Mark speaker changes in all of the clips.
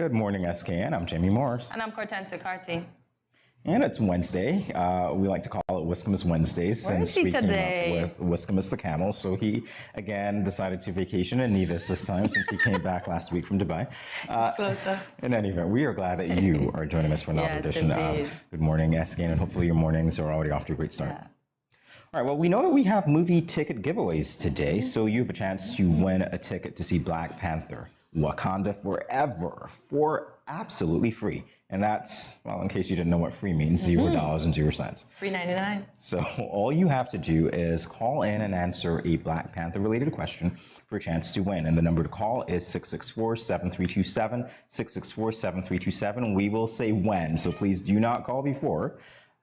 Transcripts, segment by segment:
Speaker 1: Good morning, SKN. I'm Jamie Morris.
Speaker 2: And I'm Cortenza Carty.
Speaker 1: And it's Wednesday. We like to call it Whiskamus Wednesdays since we came up with Whiskamus the camel. So he, again, decided to vacation in Nevis this time since he came back last week from Dubai.
Speaker 2: It's closer.
Speaker 1: In any event, we are glad that you are joining us for another edition of Good Morning SKN, and hopefully your mornings are already off to a great start. Yeah. All right, well, we know that we have movie ticket giveaways today, so you have a chance to win a ticket to see Black Panther Wakanda Forever for absolutely free. And that's, well, in case you didn't know what free means, $0.00.
Speaker 2: Free 99.
Speaker 1: So all you have to do is call in and answer a Black Panther related question for a chance to win. And the number to call is 664-7327, 664-7327. We will say when, so please do not call before,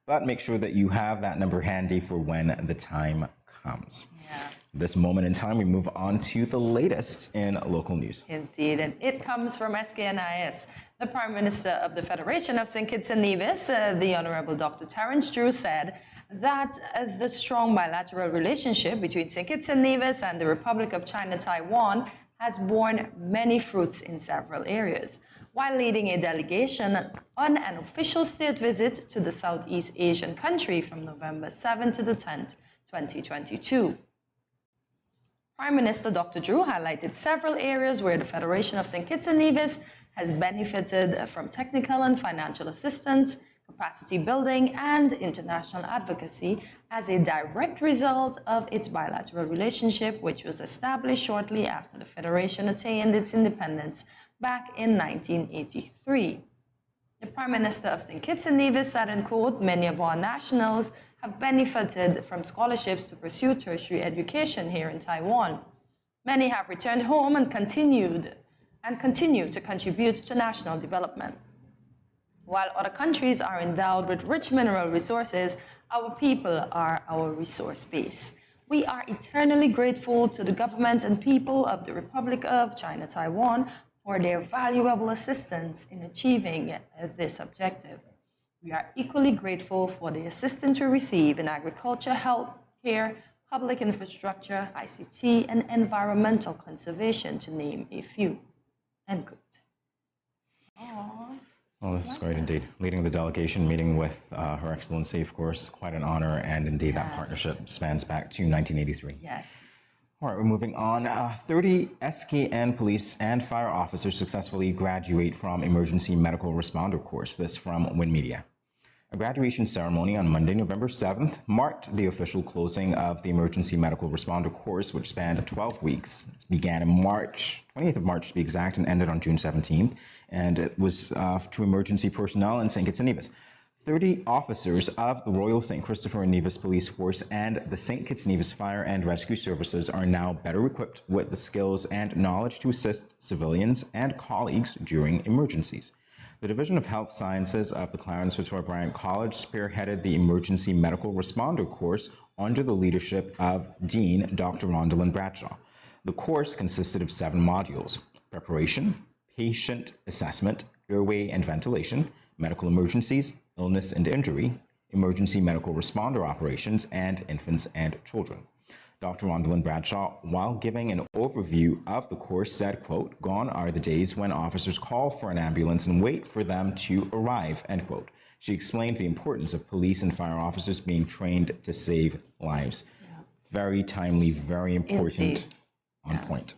Speaker 1: but make sure that you have that number handy for when the time comes.
Speaker 2: Yeah.
Speaker 1: This moment in time, we move on to the latest in local news.
Speaker 2: Indeed, and it comes from SKNIS. The Prime Minister of the Federation of St. Kitts and Nevis, the Honorable Dr. Terence Drew, said that the strong bilateral relationship between St. Kitts and Nevis and the Republic of China Taiwan has borne many fruits in several areas. While leading a delegation on an official state visit to the Southeast Asian country from November 7 to the 10th, 2022. Prime Minister Dr. Drew highlighted several areas where the Federation of St. Kitts and Nevis has benefited from technical and financial assistance, capacity building, and international advocacy as a direct result of its bilateral relationship, which was established shortly after the Federation attained its independence back in 1983. The Prime Minister of St. Kitts and Nevis said, and quote, "Many of our nationals have benefited from scholarships to pursue tertiary education here in Taiwan. Many have returned home and continue to contribute to national development. While other countries are endowed with rich mineral resources, our people are our resource base. We are eternally grateful to the government and people of the Republic of China Taiwan for their valuable assistance in achieving this objective. We are equally grateful for the assistance we receive in agriculture, health care, public infrastructure, ICT, and environmental conservation, to name a few." End quote.
Speaker 1: Well, this is great indeed. Leading the delegation, meeting with Her Excellency, of course, quite an honor, and indeed that partnership spans back to 1983.
Speaker 2: Yes.
Speaker 1: All right, we're moving on. 30 SKN police and fire officers successfully graduate from Emergency Medical Responder course. This from Win Media. A graduation ceremony on Monday, November 7th, marked the official closing of the Emergency Medical Responder course, which spanned 12 weeks. It began in March, 20th of March to be exact, and ended on June 17th. And it was to emergency personnel in St. Kitts and Nevis. 30 officers of the Royal St. Christopher and Nevis Police Force and the St. Kitts Nevis Fire and Rescue Services are now better equipped with the skills and knowledge to assist civilians and colleagues during emergencies. The Division of Health Sciences of the Clarence Fitzroy Bryant College spearheaded the Emergency Medical Responder course under the leadership of Dean Dr. Rondalyn Bradshaw. The course consisted of 7 modules: preparation, patient assessment, airway and ventilation, medical emergencies, illness and injury, emergency medical responder operations, and infants and children. Dr. Rondalyn Bradshaw, while giving an overview of the course, said, quote, "Gone are the days when officers call for an ambulance and wait for them to arrive," end quote. She explained the importance of police and fire officers being trained to save lives. Yeah. Very timely, very important, on point.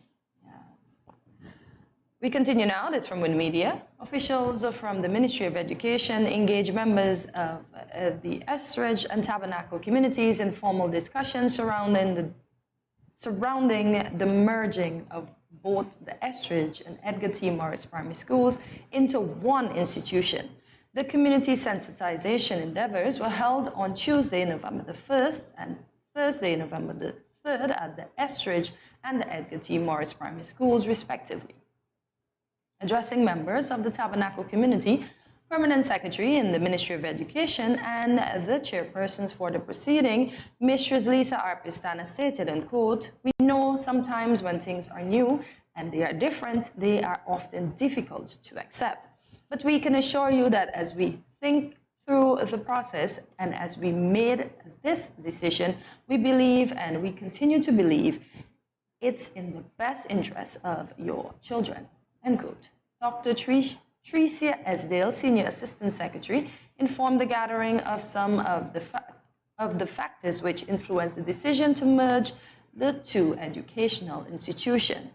Speaker 2: We continue now. This from Win Media. Officials from the Ministry of Education engage members of the Estridge and Tabernacle communities in formal discussions surrounding the merging of both the Estridge and Edgar T. Morris primary schools into one institution. The community sensitization endeavors were held on Tuesday, November the 1st and Thursday, November the 3rd at the Estridge and the Edgar T. Morris primary schools, respectively. Addressing members of the Tabernacle community, Permanent Secretary in the Ministry of Education and the chairpersons for the proceeding, Mistress Lisa R. Pistana stated, and quote, "We know sometimes when things are new and they are different, they are often difficult to accept. But we can assure you that as we think through the process and as we made this decision, we believe and we continue to believe it's in the best interest of your children." End quote. Dr. Tricia Esdale, Senior Assistant Secretary, informed the gathering of some of the factors which influenced the decision to merge the two educational institutions.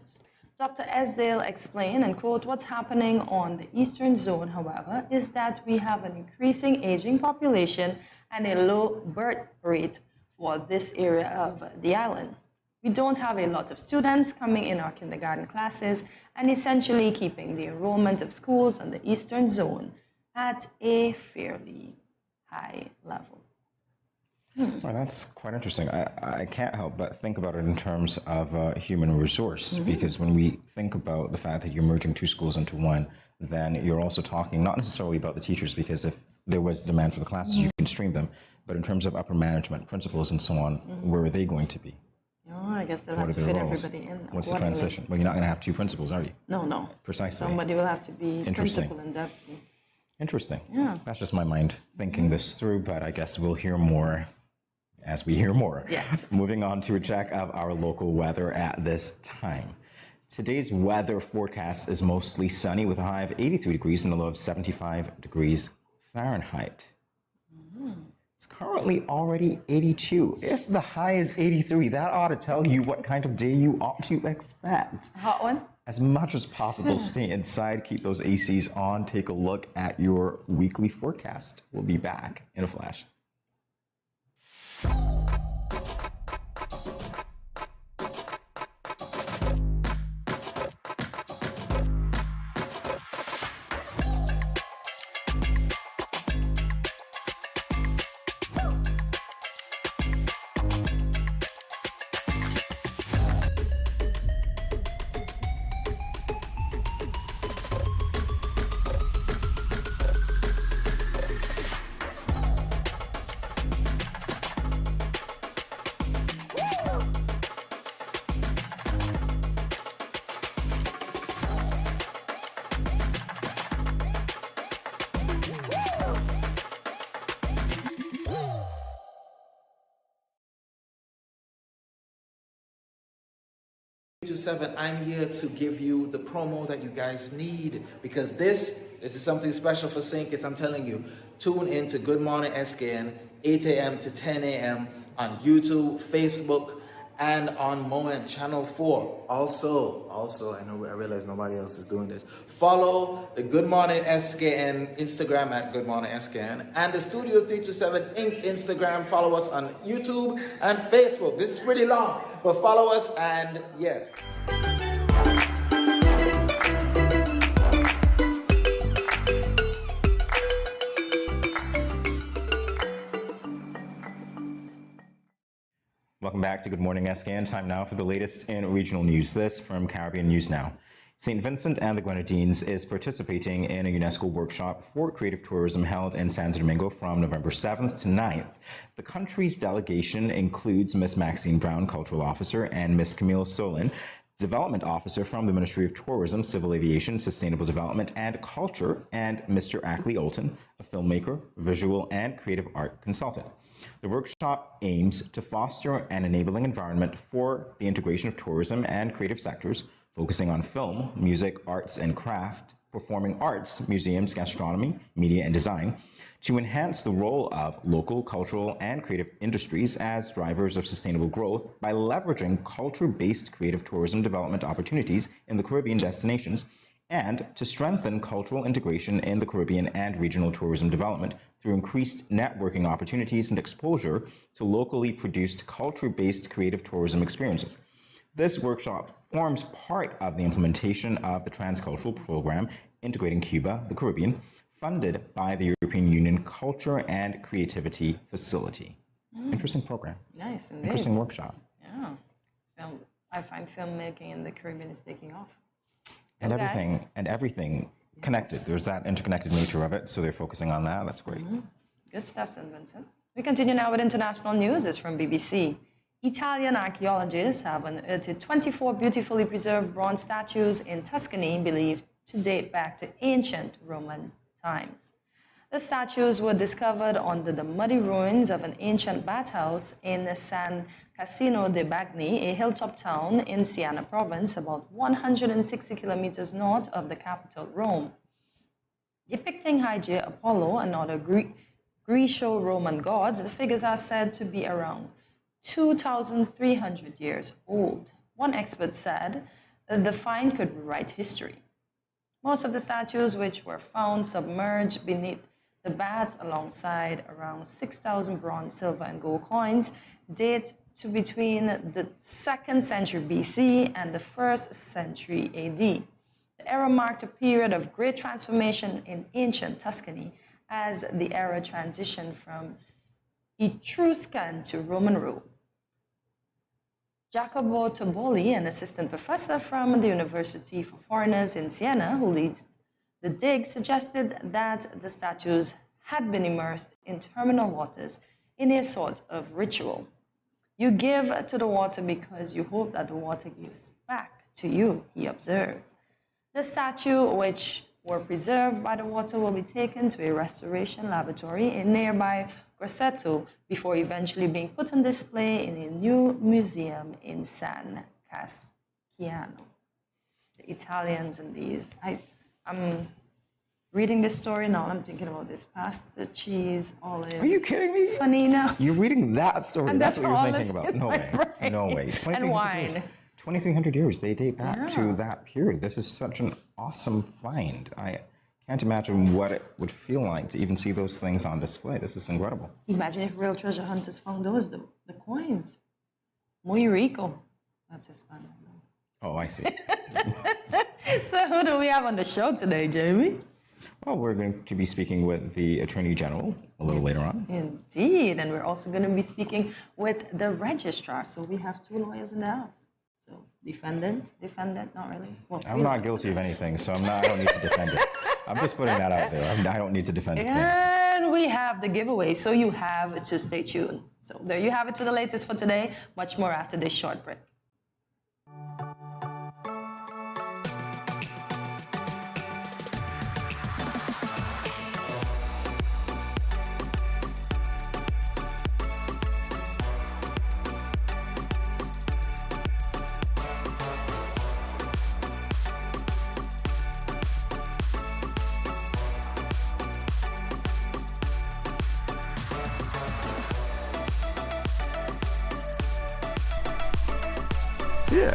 Speaker 2: Dr. Esdale explained, and quote, "What's happening on the Eastern Zone, however, is that we have an increasing aging population and a low birth rate for this area of the island. We don't have a lot of students coming in our kindergarten classes and essentially keeping the enrollment of schools on the Eastern Zone at a fairly high level."
Speaker 1: Well, that's quite interesting. I can't help but think about it in terms of human resource, because when we think about the fact that you're merging two schools into one, then you're also talking not necessarily about the teachers, because if there was demand for the classes, you can stream them, but in terms of upper management, principals, and so on, where are they going to be?
Speaker 2: Oh, I guess they'll
Speaker 1: What
Speaker 2: have
Speaker 1: are
Speaker 2: to
Speaker 1: their
Speaker 2: fit
Speaker 1: roles?
Speaker 2: everybody in.
Speaker 1: What's the
Speaker 2: accordingly.
Speaker 1: transition? Well, you're not going to have two principals, are you?
Speaker 2: No.
Speaker 1: Precisely.
Speaker 2: Somebody will have to be
Speaker 1: Interesting.
Speaker 2: principal and deputy.
Speaker 1: Interesting.
Speaker 2: Yeah.
Speaker 1: That's just my mind thinking this through, but I guess we'll hear more as we hear more.
Speaker 2: Yes.
Speaker 1: Moving on to a check of our local weather at this time. Today's weather forecast is mostly sunny with a high of 83 degrees and a low of 75 degrees Fahrenheit. It's currently already 82. If the high is 83, that ought to tell you what kind of day you ought to expect.
Speaker 2: Hot one?
Speaker 1: As much as possible, stay inside, keep those ACs on, take a look at your weekly forecast. We'll be back in a flash.
Speaker 3: I'm here to give you the promo that you guys need, because this is something special for St. Kitts. I'm telling you, tune in to Good Morning SKN, 8 a.m. to 10 a.m. on YouTube, Facebook, and on Moment Channel 4. Also, I realize nobody else is doing this. Follow the Good Morning SKN Instagram at Good Morning SKN, and the Studio 327 Inc. Instagram. Follow us on YouTube and Facebook. This is pretty long, but follow us, and yeah.
Speaker 1: Welcome back to Good Morning SKN. Time now for the latest in regional news. This from Caribbean News Now. St. Vincent and the Grenadines is participating in a UNESCO workshop for creative tourism held in Santo Domingo from November 7th to 9th. The country's delegation includes Miss Maxine Brown, Cultural Officer, and Miss Camille Solin, Development Officer from the Ministry of Tourism, Civil Aviation, Sustainable Development, and Culture, and Mr. Ackley Olton, a filmmaker, visual, and creative art consultant. The workshop aims to foster an enabling environment for the integration of tourism and creative sectors, focusing on film, music, arts and craft, performing arts, museums, gastronomy, media, and design, to enhance the role of local, cultural, and creative industries as drivers of sustainable growth by leveraging culture-based creative tourism development opportunities in the Caribbean destinations, and to strengthen cultural integration in the Caribbean and regional tourism development through increased networking opportunities and exposure to locally produced culture-based creative tourism experiences. This workshop forms part of the implementation of the Transcultural Program Integrating Cuba, the Caribbean, funded by the European Union Culture and Creativity Facility. Interesting program.
Speaker 2: Nice, indeed.
Speaker 1: Interesting workshop.
Speaker 2: Yeah. I find filmmaking in the Caribbean is taking off.
Speaker 1: And
Speaker 2: Well, guys.
Speaker 1: everything connected. There's that interconnected nature of it, so they're focusing on that. That's great.
Speaker 2: Good stuff, St. Vincent. We continue now with international news. It's from BBC. Italian archaeologists have unearthed 24 beautifully preserved bronze statues in Tuscany believed to date back to ancient Roman times. The statues were discovered under the muddy ruins of an ancient bathhouse in San Casino de Bagni, a hilltop town in Siena province, about 160 kilometers north of the capital, Rome. Depicting Hygiea, Apollo, and other Greco-Roman gods, the figures are said to be around 2,300 years old. One expert said that the find could rewrite history. Most of the statues, which were found submerged beneath the baths alongside around 6,000 bronze, silver, and gold coins, date to between the 2nd century BC and the 1st century AD. The era marked a period of great transformation in ancient Tuscany as the era transitioned from Etruscan to Roman rule. Jacopo Toboli, an assistant professor from the University for Foreigners in Siena, who leads the dig, suggested that the statues had been immersed in terminal waters in a sort of ritual. You give to the water because you hope that the water gives back to you, he observed. The statue, which were preserved by the water, will be taken to a restoration laboratory in nearby Grosseto before eventually being put on display in a new museum in San Casciano. The Italians and these. I'm reading this story now, and I'm thinking about this pasta, cheese, olives.
Speaker 1: Are you kidding me?
Speaker 2: Panina.
Speaker 1: You're reading that story.
Speaker 2: And
Speaker 1: That's
Speaker 2: that's
Speaker 1: what you're
Speaker 2: all
Speaker 1: thinking
Speaker 2: that's
Speaker 1: about.
Speaker 2: in
Speaker 1: No
Speaker 2: my
Speaker 1: way.
Speaker 2: brain.
Speaker 1: No way.
Speaker 2: And
Speaker 1: 2300
Speaker 2: wine.
Speaker 1: years. 2,300 years. They date back
Speaker 2: Yeah.
Speaker 1: to that period. This is such an awesome find. I can't imagine what it would feel like to even see those things on display. This is incredible.
Speaker 2: Imagine if real treasure hunters found those, the coins. Muy rico. That's Hispanic.
Speaker 1: Oh, I see.
Speaker 2: So who do we have on the show today, Jamie?
Speaker 1: Well, we're going to be speaking with the Attorney General a little later on.
Speaker 2: Indeed, and we're also going to be speaking with the registrar. So we have two lawyers in the house. So defendant, not really. Well,
Speaker 1: I'm not guilty of anything, so I don't need to defend it. I'm just putting that out there. I don't need to defend it.
Speaker 2: And we have the giveaway, so you have to stay tuned. So there you have it for the latest for today. Much more after this short break.
Speaker 4: Yeah.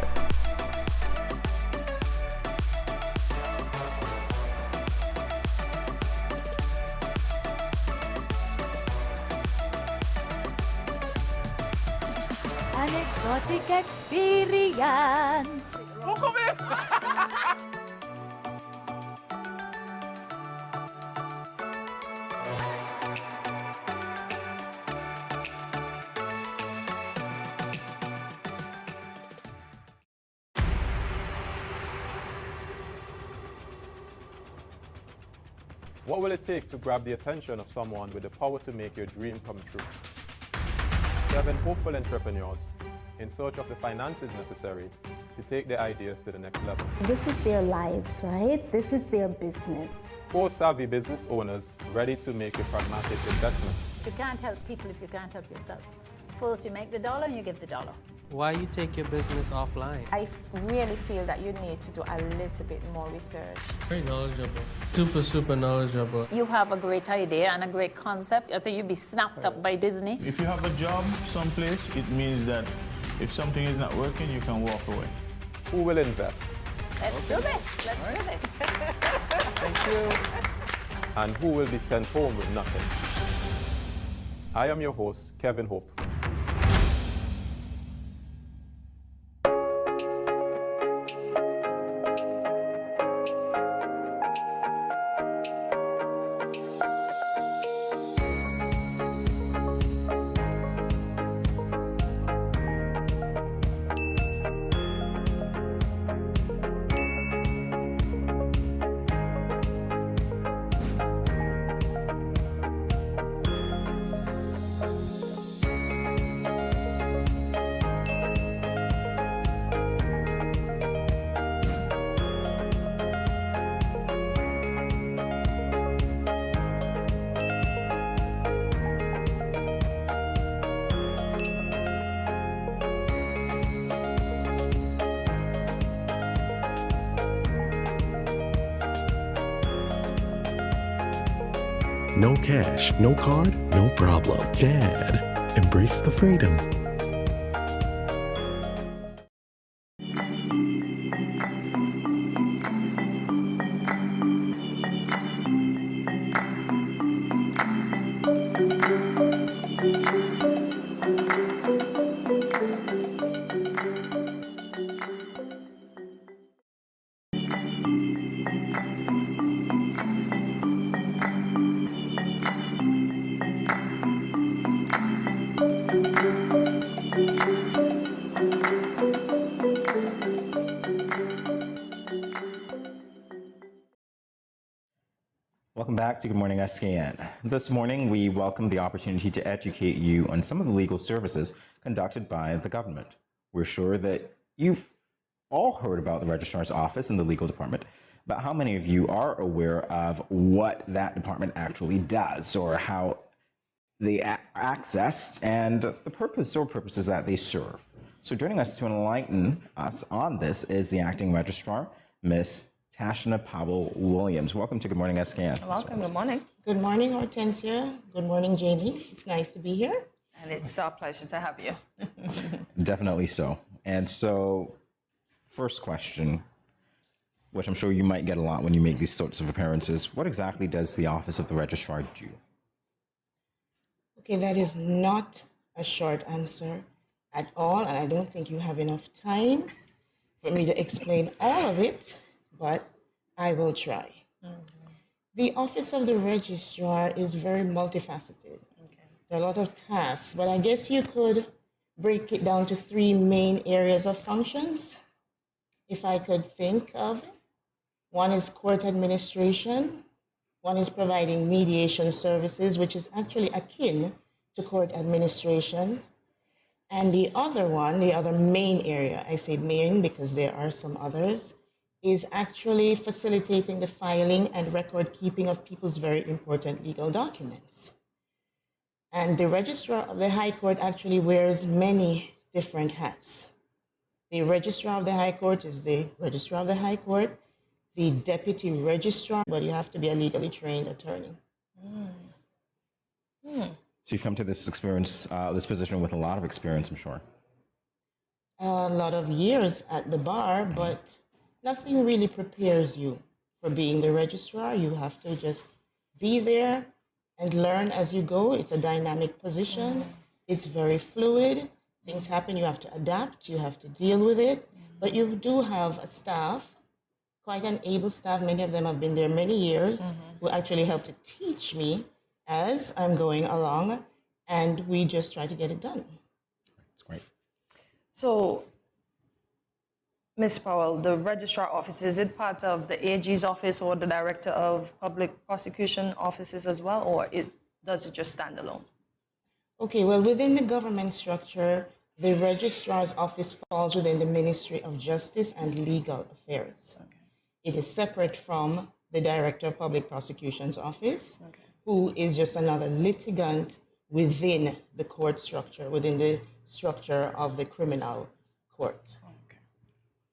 Speaker 5: An exotic experience.
Speaker 4: What will it take to grab the attention of someone with the power to make your dream come true? 7 hopeful entrepreneurs in search of the finances necessary to take their ideas to the next level.
Speaker 6: This is their lives, right? This is their business.
Speaker 4: 4 savvy business owners ready to make a pragmatic investment.
Speaker 7: You can't help people if you can't help yourself. First, you make the dollar and you give the dollar.
Speaker 8: Why you take your business offline?
Speaker 9: I really feel that you need to do a little bit more research.
Speaker 8: Very knowledgeable. Super knowledgeable.
Speaker 7: You have a great idea and a great concept. I think you'd be snapped up by Disney.
Speaker 10: If you have a job someplace, it means that if something is not working, you can walk away.
Speaker 4: Who will invest?
Speaker 7: Let's do this. Let's do this.
Speaker 4: Thank you. And who will be sent home with nothing? I am your host, Kevin Hope.
Speaker 11: no cash, no card, no problem. Dad, embrace the freedom.
Speaker 1: Welcome back to Good Morning SKN. This morning, we welcome the opportunity to educate you on some of the legal services conducted by the government. We're sure that you've all heard about the Registrar's Office and the legal department, but how many of you are aware of what that department actually does or how they are accessed and the purposes that they serve? So joining us to enlighten us on this is the acting registrar, Miss Tashna Powell-Williams. Welcome to Good Morning SKN.
Speaker 2: Welcome. Good morning.
Speaker 12: Good morning, Hortensia. Good morning, Jamie. It's nice to be here.
Speaker 2: And it's our pleasure to have you.
Speaker 1: Definitely so. And so, first question, which I'm sure you might get a lot when you make these sorts of appearances. What exactly does the Office of the Registrar do?
Speaker 12: Okay, that is not a short answer at all, and I don't think you have enough time for me to explain all of it, but I will try. The Office of the Registrar is very multifaceted. There are a lot of tasks, but I guess you could break it down to three main areas of functions, if I could think of it. One is court administration. One is providing mediation services, which is actually akin to court administration. And the other one, the other main area, I say main because there are some others, is actually facilitating the filing and record keeping of people's very important legal documents. And the Registrar of the High Court actually wears many different hats. The Registrar of the High Court is the Registrar of the High Court, the Deputy Registrar, but you have to be a legally trained attorney.
Speaker 1: So you've come to this experience, this position with a lot of experience, I'm sure.
Speaker 12: A lot of years at the bar, but nothing really prepares you for being the registrar. You have to just be there and learn as you go. It's a dynamic position. It's very fluid. Things happen, you have to adapt, you have to deal with it. But you do have a staff, quite an able staff. Many of them have been there many years, who actually help to teach me as I'm going along, and we just try to get it done.
Speaker 1: That's great.
Speaker 2: So, Ms. Powell, the registrar office, is it part of the AG's office or the director of public prosecution offices as well, or does it just stand alone?
Speaker 12: Okay, well, within the government structure, the registrar's office falls within the Ministry of Justice and Legal Affairs. It is separate from the director of public prosecution's office, who is just another litigant within the court structure, within the structure of the criminal court.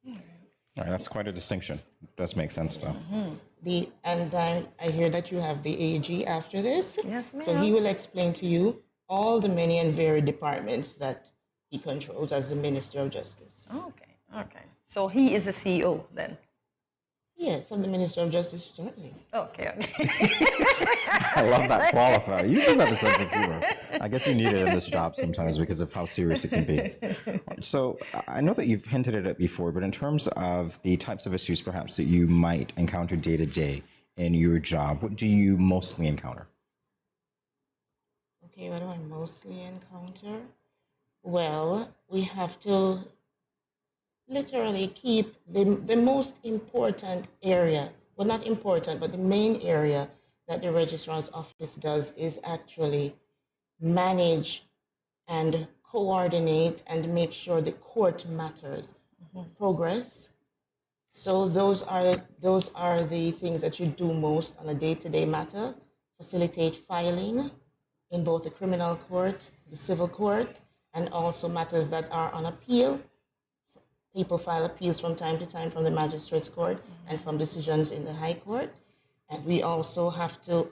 Speaker 1: All right, that's quite a distinction. Does make sense, though.
Speaker 12: And I hear that you have the AG after this.
Speaker 2: Yes, ma'am.
Speaker 12: So he will explain to you all the many and varied departments that he controls as the Minister of Justice.
Speaker 2: Okay. So he is the CEO then?
Speaker 12: Yes, of the Minister of Justice, certainly.
Speaker 2: Okay.
Speaker 1: I love that qualifier. You do have a sense of humor. I guess you need it in this job sometimes because of how serious it can be. So I know that you've hinted at it before, but in terms of the types of issues perhaps that you might encounter day to day in your job, what do you mostly encounter?
Speaker 12: Okay, what do I mostly encounter? Well, we have to literally keep the most important area, well, not important, but the main area that the registrar's office does is actually manage and coordinate and make sure the court matters progress. So those are the things that you do most on a day-to-day matter. Facilitate filing in both the criminal court, the civil court, and also matters that are on appeal. People file appeals from time to time from the magistrate's court and from decisions in the high court. And we also have to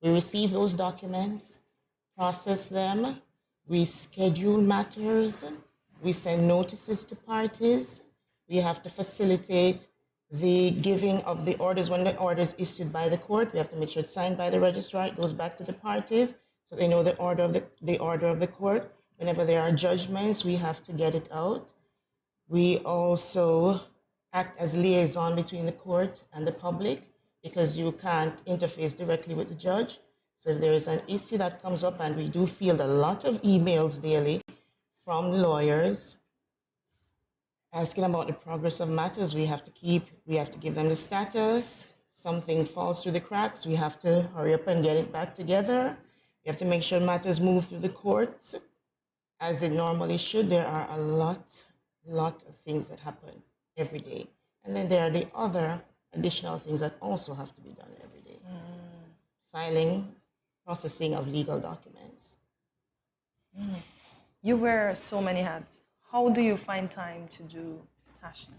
Speaker 12: We receive those documents, process them, we schedule matters, we send notices to parties, we have to facilitate the giving of the orders. When the order is issued by the court, we have to make sure it's signed by the registrar, it goes back to the parties, so they know the order of the court. Whenever there are judgments, we have to get it out. We also act as liaison between the court and the public, because you can't interface directly with the judge. So if there is an issue that comes up, and we do field a lot of emails daily from lawyers asking about the progress of matters, we have to give them the status. Something falls through the cracks, we have to hurry up and get it back together. We have to make sure matters move through the courts as it normally should. There are a lot of things that happen every day. And then there are the other additional things that also have to be done every day. Filing, processing of legal documents.
Speaker 2: You wear so many hats. How do you find time to do Tashna?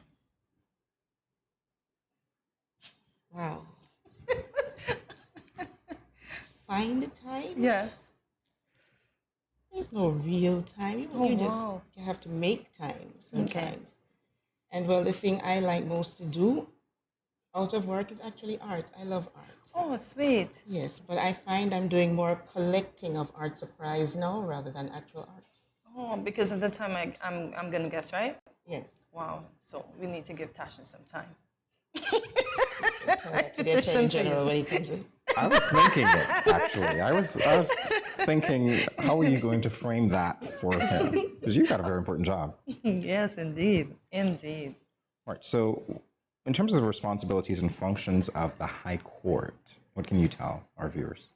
Speaker 12: Wow. Find the time?
Speaker 2: Yes.
Speaker 12: There's no real time. You have to make time sometimes. Okay. And well, the thing I like most to do out of work is actually art. I love art.
Speaker 2: Oh, sweet.
Speaker 12: Yes, but I find I'm doing more collecting of art supplies now rather than actual art.
Speaker 2: Oh, because of the time I'm gonna guess, right?
Speaker 12: Yes.
Speaker 2: Wow. So we need to give Tashna some time.
Speaker 12: Tell that to the Attorney General when he comes in.
Speaker 1: I was thinking it, actually. I was thinking, how are you going to frame that for him? Because you've got a very important job.
Speaker 2: Yes, indeed. Indeed.
Speaker 1: All right. So in terms of the responsibilities and functions of the High Court, what can you tell our viewers?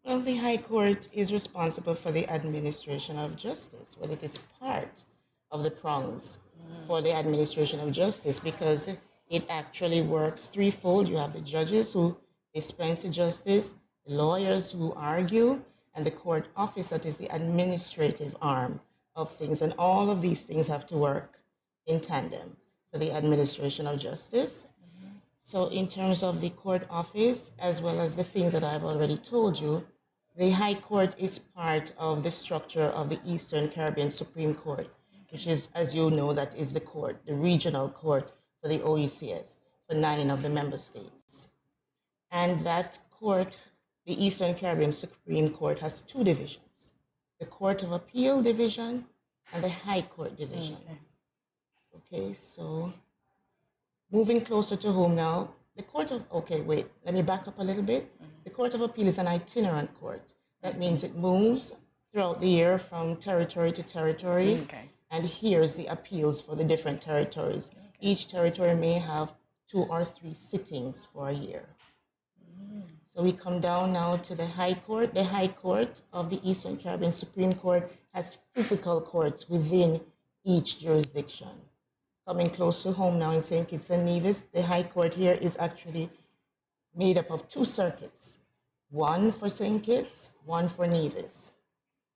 Speaker 12: Well, the High Court is responsible for the administration of justice. Well, it is part of the prongs for the administration of justice, because it actually works threefold. You have the judges who dispense the justice, the lawyers who argue, and the court office that is the administrative arm of things. And all of these things have to work in tandem for the administration of justice. So in terms of the court office, as well as the things that I've already told you, the High Court is part of the structure of the Eastern Caribbean Supreme Court, which is, as you know, that is the court, the regional court for the OECS, for 9 of the member states. And that court, the Eastern Caribbean Supreme Court, has 2 divisions, the Court of Appeal Division and the High Court Division. Okay, so moving closer to home now, let me back up a little bit. The Court of Appeal is an itinerant court. That means it moves throughout the year from territory to territory and hears the appeals for the different territories. Each territory may have 2 or 3 sittings for a year. So we come down now to the High Court. The High Court of the Eastern Caribbean Supreme Court has physical courts within each jurisdiction. Coming close to home now in St. Kitts and Nevis, the High Court here is actually made up of 2 circuits, one for St. Kitts, one for Nevis.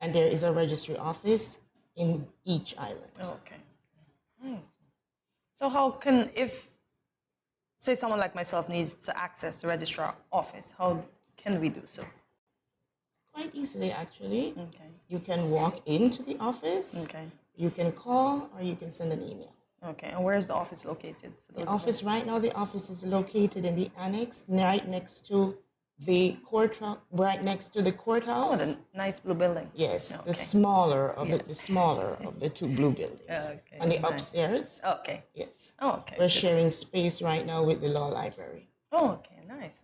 Speaker 12: And there is a registry office in each island.
Speaker 2: Okay. So how can, if, say someone like myself needs to access the registrar office, how can we do so?
Speaker 12: Quite easily, actually. You can walk into the office, you can call, or you can send an email.
Speaker 2: Okay, and where is the office located?
Speaker 12: The office right now, the office is located in the annex, right next to the courthouse.
Speaker 2: Oh, the nice blue building.
Speaker 12: Yes, the smaller of the 2 blue buildings. On the upstairs.
Speaker 2: Okay.
Speaker 12: Yes.
Speaker 2: Oh, okay.
Speaker 12: We're sharing space right now with the law library.
Speaker 2: Oh, okay. Nice.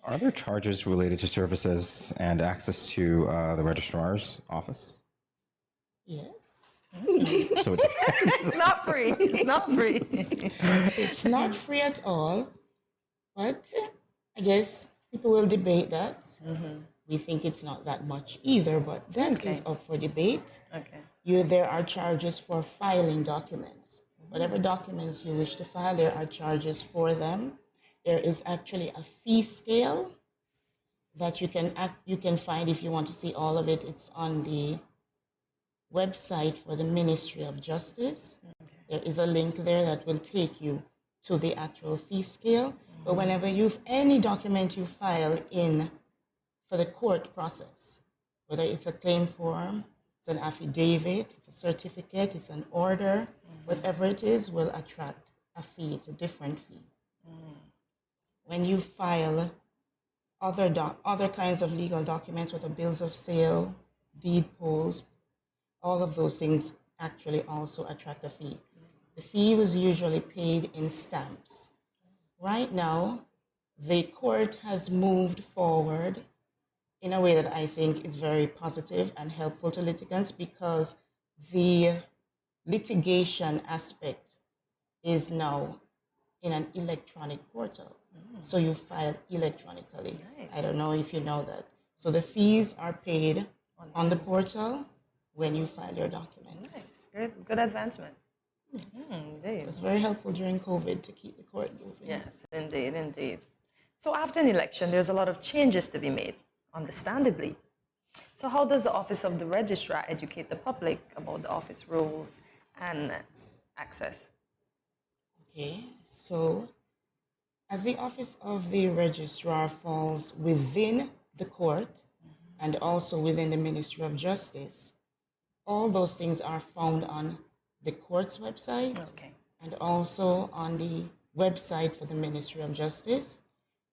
Speaker 1: Are there charges related to services and access to the registrar's office?
Speaker 12: Yes.
Speaker 1: So
Speaker 2: it's not free. It's not free.
Speaker 12: It's not free at all, but I guess people will debate that. We think it's not that much either, but that is up for debate. There are charges for filing documents. Whatever documents you wish to file, there are charges for them. There is actually a fee scale that you can find if you want to see all of it. It's on the website for the Ministry of Justice. There is a link there that will take you to the actual fee scale. But whenever any document you file in for the court process, whether it's a claim form, it's an affidavit, it's a certificate, it's an order, whatever it is will attract a fee. It's a different fee. When you file other kinds of legal documents, whether bills of sale, deed polls, all of those things actually also attract a fee. The fee was usually paid in stamps. Right now, the court has moved forward in a way that I think is very positive and helpful to litigants, because the litigation aspect is now in an electronic portal. So you file electronically.
Speaker 2: Nice.
Speaker 12: I don't know if you know that. So the fees are paid on the portal when you file your documents.
Speaker 2: Nice. Good advancement. Indeed.
Speaker 12: It's very helpful during COVID to keep the court moving.
Speaker 2: Yes, indeed. So after an election, there's a lot of changes to be made, understandably. So how does the Office of the Registrar educate the public about the office rules and access?
Speaker 12: Okay, so as the Office of the Registrar falls within the court and also within the Ministry of Justice, all those things are found on the court's website and also on the website for the Ministry of Justice.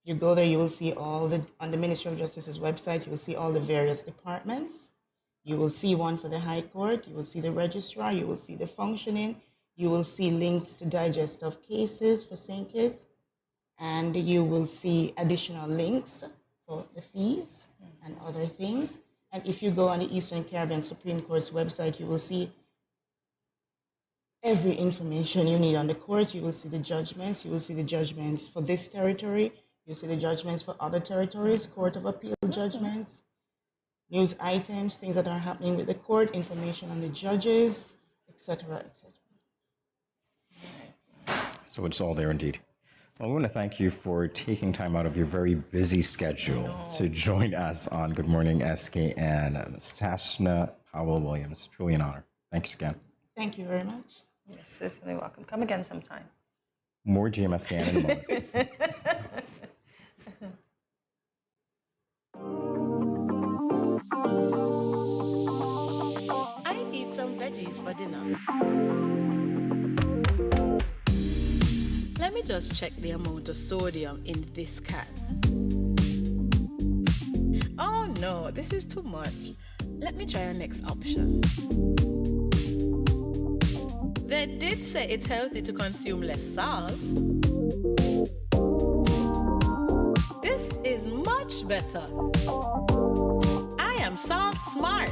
Speaker 12: You go there, you will see on the Ministry of Justice's website, you will see all the various departments. You will see one for the High Court, you will see the registrar, you will see the functioning, you will see links to digest of cases for St. Kitts, and you will see additional links for the fees and other things. And if you go on the Eastern Caribbean Supreme Court's website, you will see every information you need on the court. You will see the judgments. You will see the judgments for this territory. You'll see the judgments for other territories, Court of Appeal judgments, news items, things that are happening with the court, information on the judges, etc., etc.
Speaker 1: So it's all there indeed. Well, I want to thank you for taking time out of your very busy schedule to join us on Good Morning SKN. Ms. Tashna Powell-Williams, truly an honor. Thanks again.
Speaker 12: Thank you very much.
Speaker 2: Yes, certainly welcome. Come again sometime.
Speaker 1: More GMSKN in a moment.
Speaker 13: I eat some veggies for dinner. Let me just check the amount of sodium in this can. Oh no, this is too much. Let me try our next option. They did say it's healthy to consume less salt. This is much better. I am salt smart.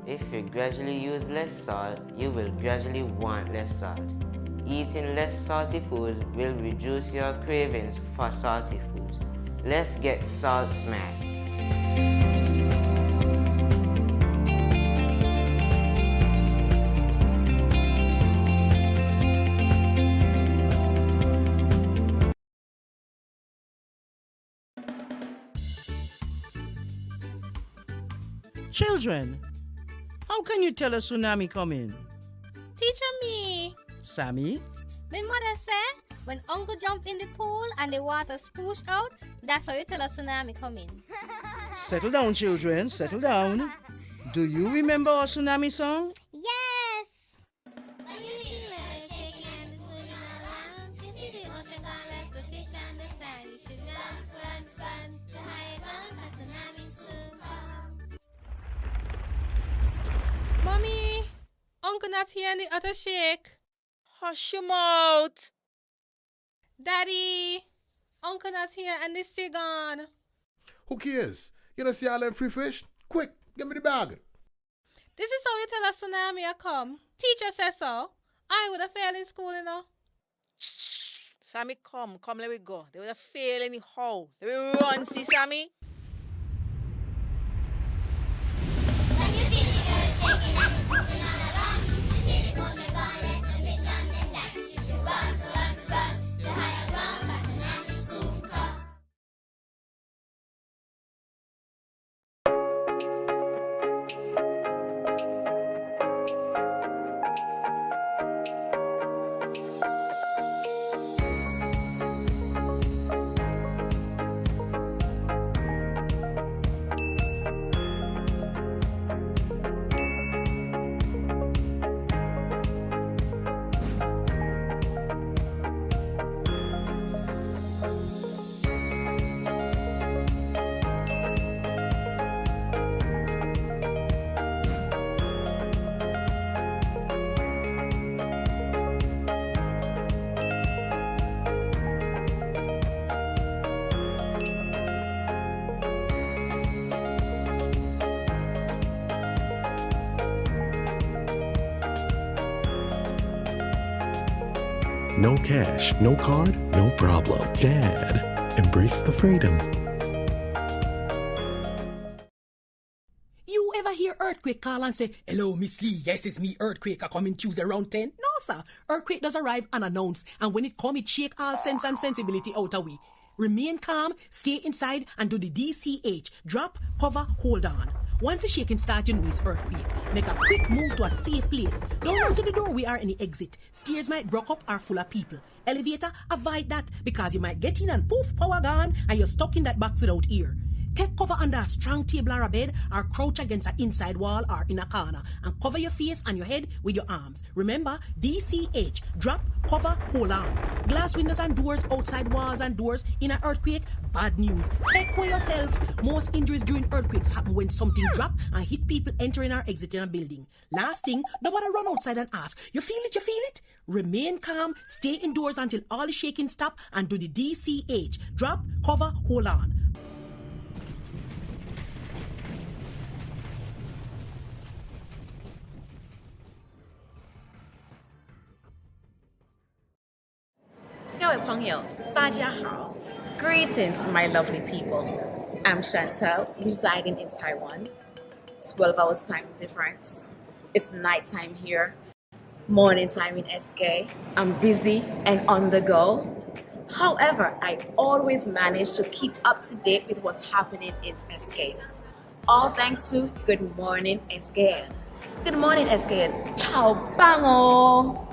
Speaker 14: If you gradually use less salt, you will gradually want less salt. Eating less salty foods will reduce your cravings for salty foods. Let's get salt smart.
Speaker 15: Children, how can you tell a tsunami coming?
Speaker 16: Teacher me.
Speaker 15: Sammy?
Speaker 16: My mother said when uncle jump in the pool and the water spoosh out, that's how you tell a tsunami coming.
Speaker 15: Settle down, children, settle down. Do you remember our tsunami song?
Speaker 16: Yes!
Speaker 17: Mommy, uncle not here and the other shake.
Speaker 13: Hush your mouth.
Speaker 17: Daddy, uncle not here and the sea gone.
Speaker 18: Who cares? You don't see all them free fish? Quick, give me the bag.
Speaker 17: This is how you tell a tsunami a come. Teacher says so. I would have failed in school, you know.
Speaker 13: Sammy, come, let me go. They would have failed anyhow. Let me run, see Sammy.
Speaker 11: No cash, no card, no problem. Dad, embrace the freedom.
Speaker 19: You ever hear Earthquake call and say, "Hello, Miss Lee, yes, it's me, Earthquake, I coming Tuesday around 10? No, sir. Earthquake does arrive unannounced, and when it come, it shake all sense and sensibility out of we. Remain calm, stay inside, and do the DCH. Drop, cover, hold on. Once the shaking starts, you know it's earthquake. Make a quick move to a safe place. Don't run to the doorway or any exit. Stairs might block up or full of people. Elevator, avoid that because you might get in and poof, power gone, and you're stuck in that box without ear. Take cover under a strong table or a bed, or crouch against an inside wall or in a corner, and cover your face and your head with your arms. Remember, DCH, drop, cover, hold on. Glass windows and doors, outside walls and doors in an earthquake, bad news. Take care yourself. Most injuries during earthquakes happen when something drop and hit people entering or exiting a building. Last thing, nobody run outside and ask, "You feel it, you feel it?" Remain calm, stay indoors until all the shaking stop, and do the DCH, drop, cover, hold on.
Speaker 20: Greetings, my lovely people. I'm Chantel, residing in Taiwan. 12 hours time difference. It's nighttime here, morning time in SK. I'm busy and on the go. However, I always manage to keep up to date with what's happening in SK. All thanks to Good Morning SKN. Good morning, SKN. Ciao, bango!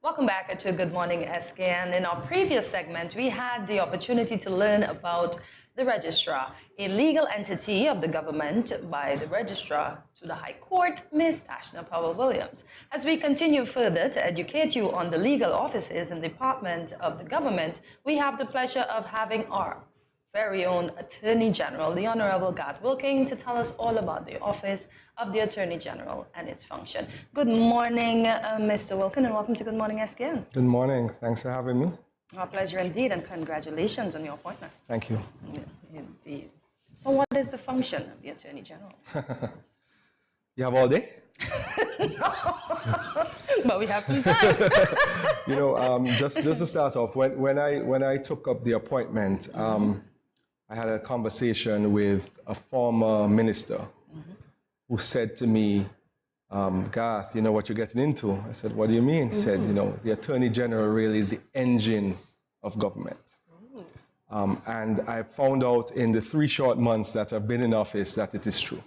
Speaker 2: Welcome back to Good Morning SKN. In our previous segment, we had the opportunity to learn about the registrar, a legal entity of the government by the registrar to the High Court, Ms. Ashna Powell-Williams. As we continue further to educate you on the legal offices and department of the government, we have the pleasure of having our very own Attorney General, the Honorable Garth Wilking, to tell us all about the office of the Attorney General and its function. Good morning, Mr. Wilking, and welcome to Good Morning SKN.
Speaker 21: Good morning. Thanks for having me.
Speaker 2: Our pleasure indeed, and congratulations on your appointment.
Speaker 21: Thank you.
Speaker 2: Indeed. So what is the function of the Attorney General?
Speaker 21: You have all day?
Speaker 2: But we have some time.
Speaker 21: You know, just to start off, when I took up the appointment, I had a conversation with a former minister who said to me, Garth, you know what you're getting into? I said, what do you mean? He said, you know, the Attorney General really is the engine of government. And I found out in the 3 short months that I've been in office that it is true.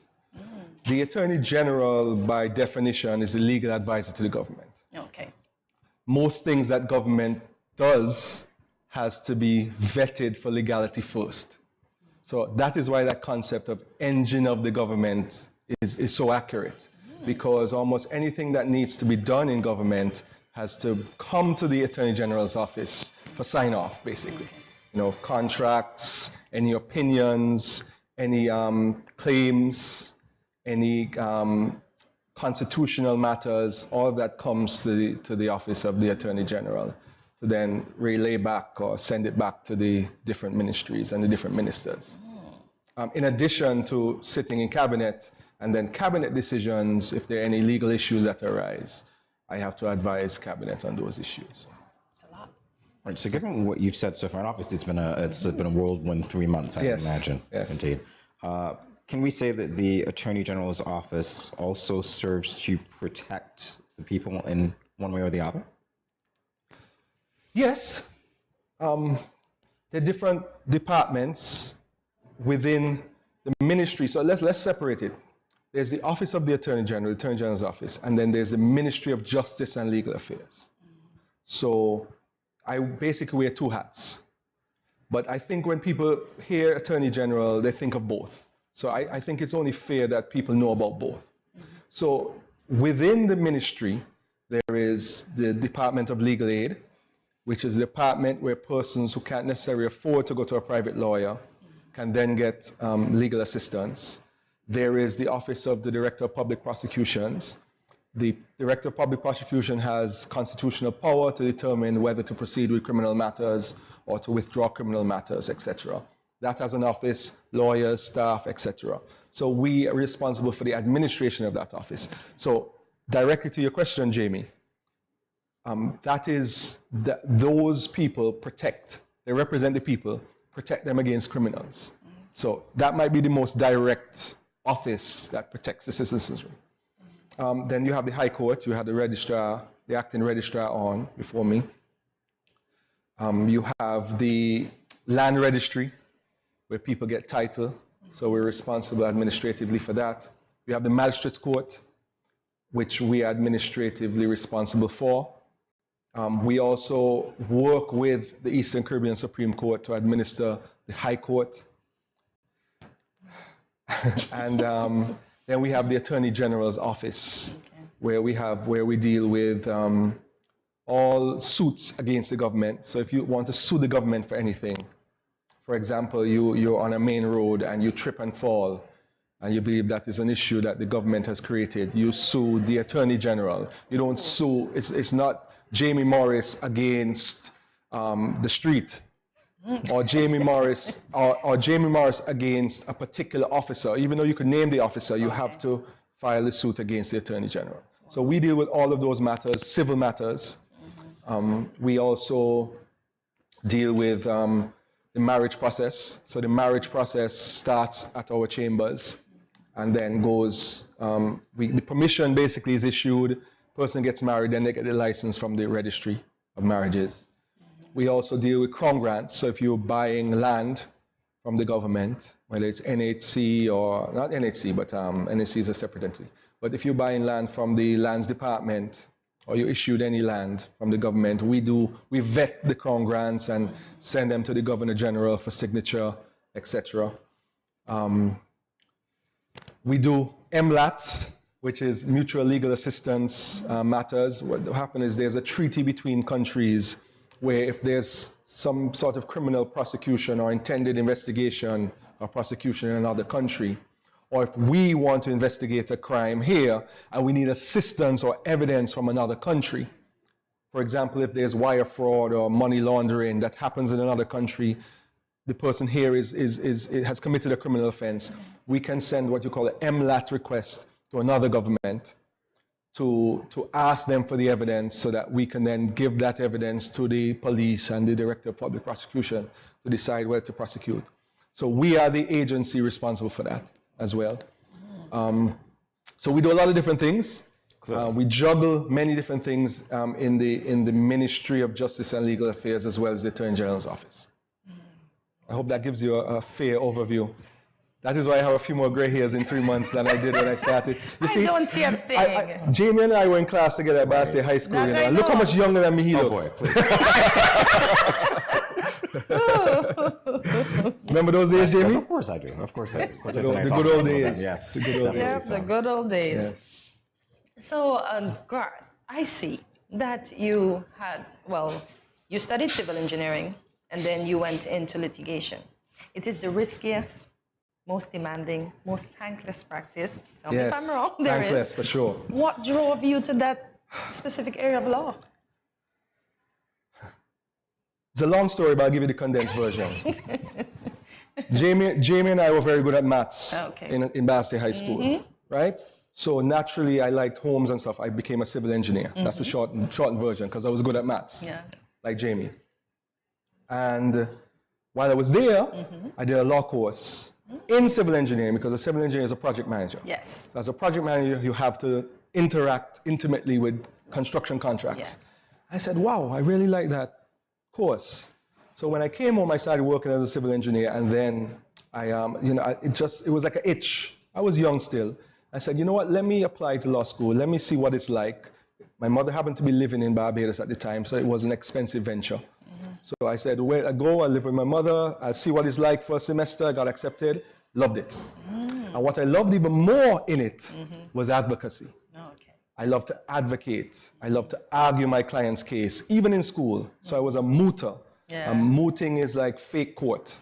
Speaker 21: The Attorney General, by definition, is the legal advisor to the government.
Speaker 2: Okay.
Speaker 21: Most things that government does has to be vetted for legality first. So that is why that concept of engine of the government is so accurate, because almost anything that needs to be done in government has to come to the Attorney General's office for sign-off, basically. You know, contracts, any opinions, any claims, any constitutional matters, all of that comes to the office of the Attorney General to then relay back or send it back to the different ministries and the different ministers. In addition to sitting in cabinet, and then cabinet decisions, if there are any legal issues that arise, I have to advise cabinet on those issues.
Speaker 1: All right, so given what you've said so far, and obviously it's been a whirlwind 3 months, I imagine.
Speaker 21: Yes.
Speaker 1: Indeed. Can we say that the Attorney General's office also serves to protect the people in one way or the other?
Speaker 21: Yes. There are different departments within the ministry. So let's separate it. There's the Office of the Attorney General, the Attorney General's office, and then there's the Ministry of Justice and Legal Affairs. So I basically wear 2 hats. But I think when people hear Attorney General, they think of both. So I think it's only fair that people know about both. So within the ministry, there is the Department of Legal Aid, which is the department where persons who can't necessarily afford to go to a private lawyer can then get legal assistance. There is the Office of the Director of Public Prosecutions. The Director of Public Prosecution has constitutional power to determine whether to proceed with criminal matters or to withdraw criminal matters, etc. That has an office, lawyers, staff, etc. So we are responsible for the administration of that office. So directly to your question, Jamie, that is that those people they represent the people, protect them against criminals. So that might be the most direct office that protects the citizenry. Then you have the High Court, you have the registrar, the acting registrar on before me. You have the land registry, where people get title, so we're responsible administratively for that. We have the magistrates court, which we are administratively responsible for. We also work with the Eastern Caribbean Supreme Court to administer the High Court. And then we have the Attorney General's office, where we deal with all suits against the government. So if you want to sue the government for anything, for example, you're on a main road and you trip and fall, and you believe that is an issue that the government has created, you sue the Attorney General. You don't sue, it's not Jamie Morris against the street, or Jamie Morris or Jamie Morris against a particular officer. Even though you could name the officer, you have to file a suit against the Attorney General. So we deal with all of those matters, civil matters. We also deal with the marriage process. So the marriage process starts at our chambers and then goes, the permission basically is issued, person gets married, then they get the license from the registry of marriages. We also deal with crown grants. So if you're buying land from the government, whether it's NHC or, not NHC, but NHC is a separate entity. But if you're buying land from the lands department, or you issued any land from the government, we vet the crown grants and send them to the Governor General for signature, etc. We do MLATs, which is mutual legal assistance matters. What happens is there's a treaty between countries where if there's some sort of criminal prosecution or intended investigation or prosecution in another country, or if we want to investigate a crime here and we need assistance or evidence from another country. For example, if there's wire fraud or money laundering that happens in another country, the person here has committed a criminal offense, we can send what you call an MLAT request to another government to ask them for the evidence so that we can then give that evidence to the police and the Director of Public Prosecution to decide whether to prosecute. So we are the agency responsible for that as well. So we do a lot of different things. We juggle many different things in the Ministry of Justice and Legal Affairs as well as the Attorney General's office. I hope that gives you a fair overview. That is why I have a few more gray hairs in 3 months than I did when I started. You see,
Speaker 2: I don't see a thing.
Speaker 21: Jamie and I were in class together at Bass State High School. You know. Look how much younger than me he looks.
Speaker 1: Boy, please.
Speaker 21: Remember those days, Jamie?
Speaker 1: Of course I do. Of course I do.
Speaker 21: The good old days.
Speaker 1: Yes.
Speaker 21: The good old days.
Speaker 2: The good old days.
Speaker 21: Yeah.
Speaker 2: So, Garth, I see that you you studied civil engineering and then you went into litigation. It is the riskiest, most demanding, most thankless practice. Tell me if I'm wrong.
Speaker 21: Thankless, for sure.
Speaker 2: What drove you to that specific area of law?
Speaker 21: It's a long story, but I'll give you the condensed version. Jamie and I were very good at maths in Bass State High School, right? So naturally, I liked homes and stuff. I became a civil engineer. That's the shortened version, because I was good at maths, like Jamie. And while I was there, I did a law course in civil engineering, because a civil engineer is a project manager.
Speaker 2: Yes.
Speaker 21: So as a project manager, you have to interact intimately with construction contracts.
Speaker 2: Yes.
Speaker 21: I said, wow, I really like that course. So when I came home, I started working as a civil engineer, and then it was like an itch. I was young still. I said, you know what, let me apply to law school. Let me see what it's like. My mother happened to be living in Barbados at the time, so it was an expensive venture. So I said, well, I live with my mother, I'll see what it's like for a semester. I got accepted, loved it. And what I loved even more in it was advocacy. I love to advocate. I love to argue my client's case, even in school. So I was a mooter. Mooting is like fake court.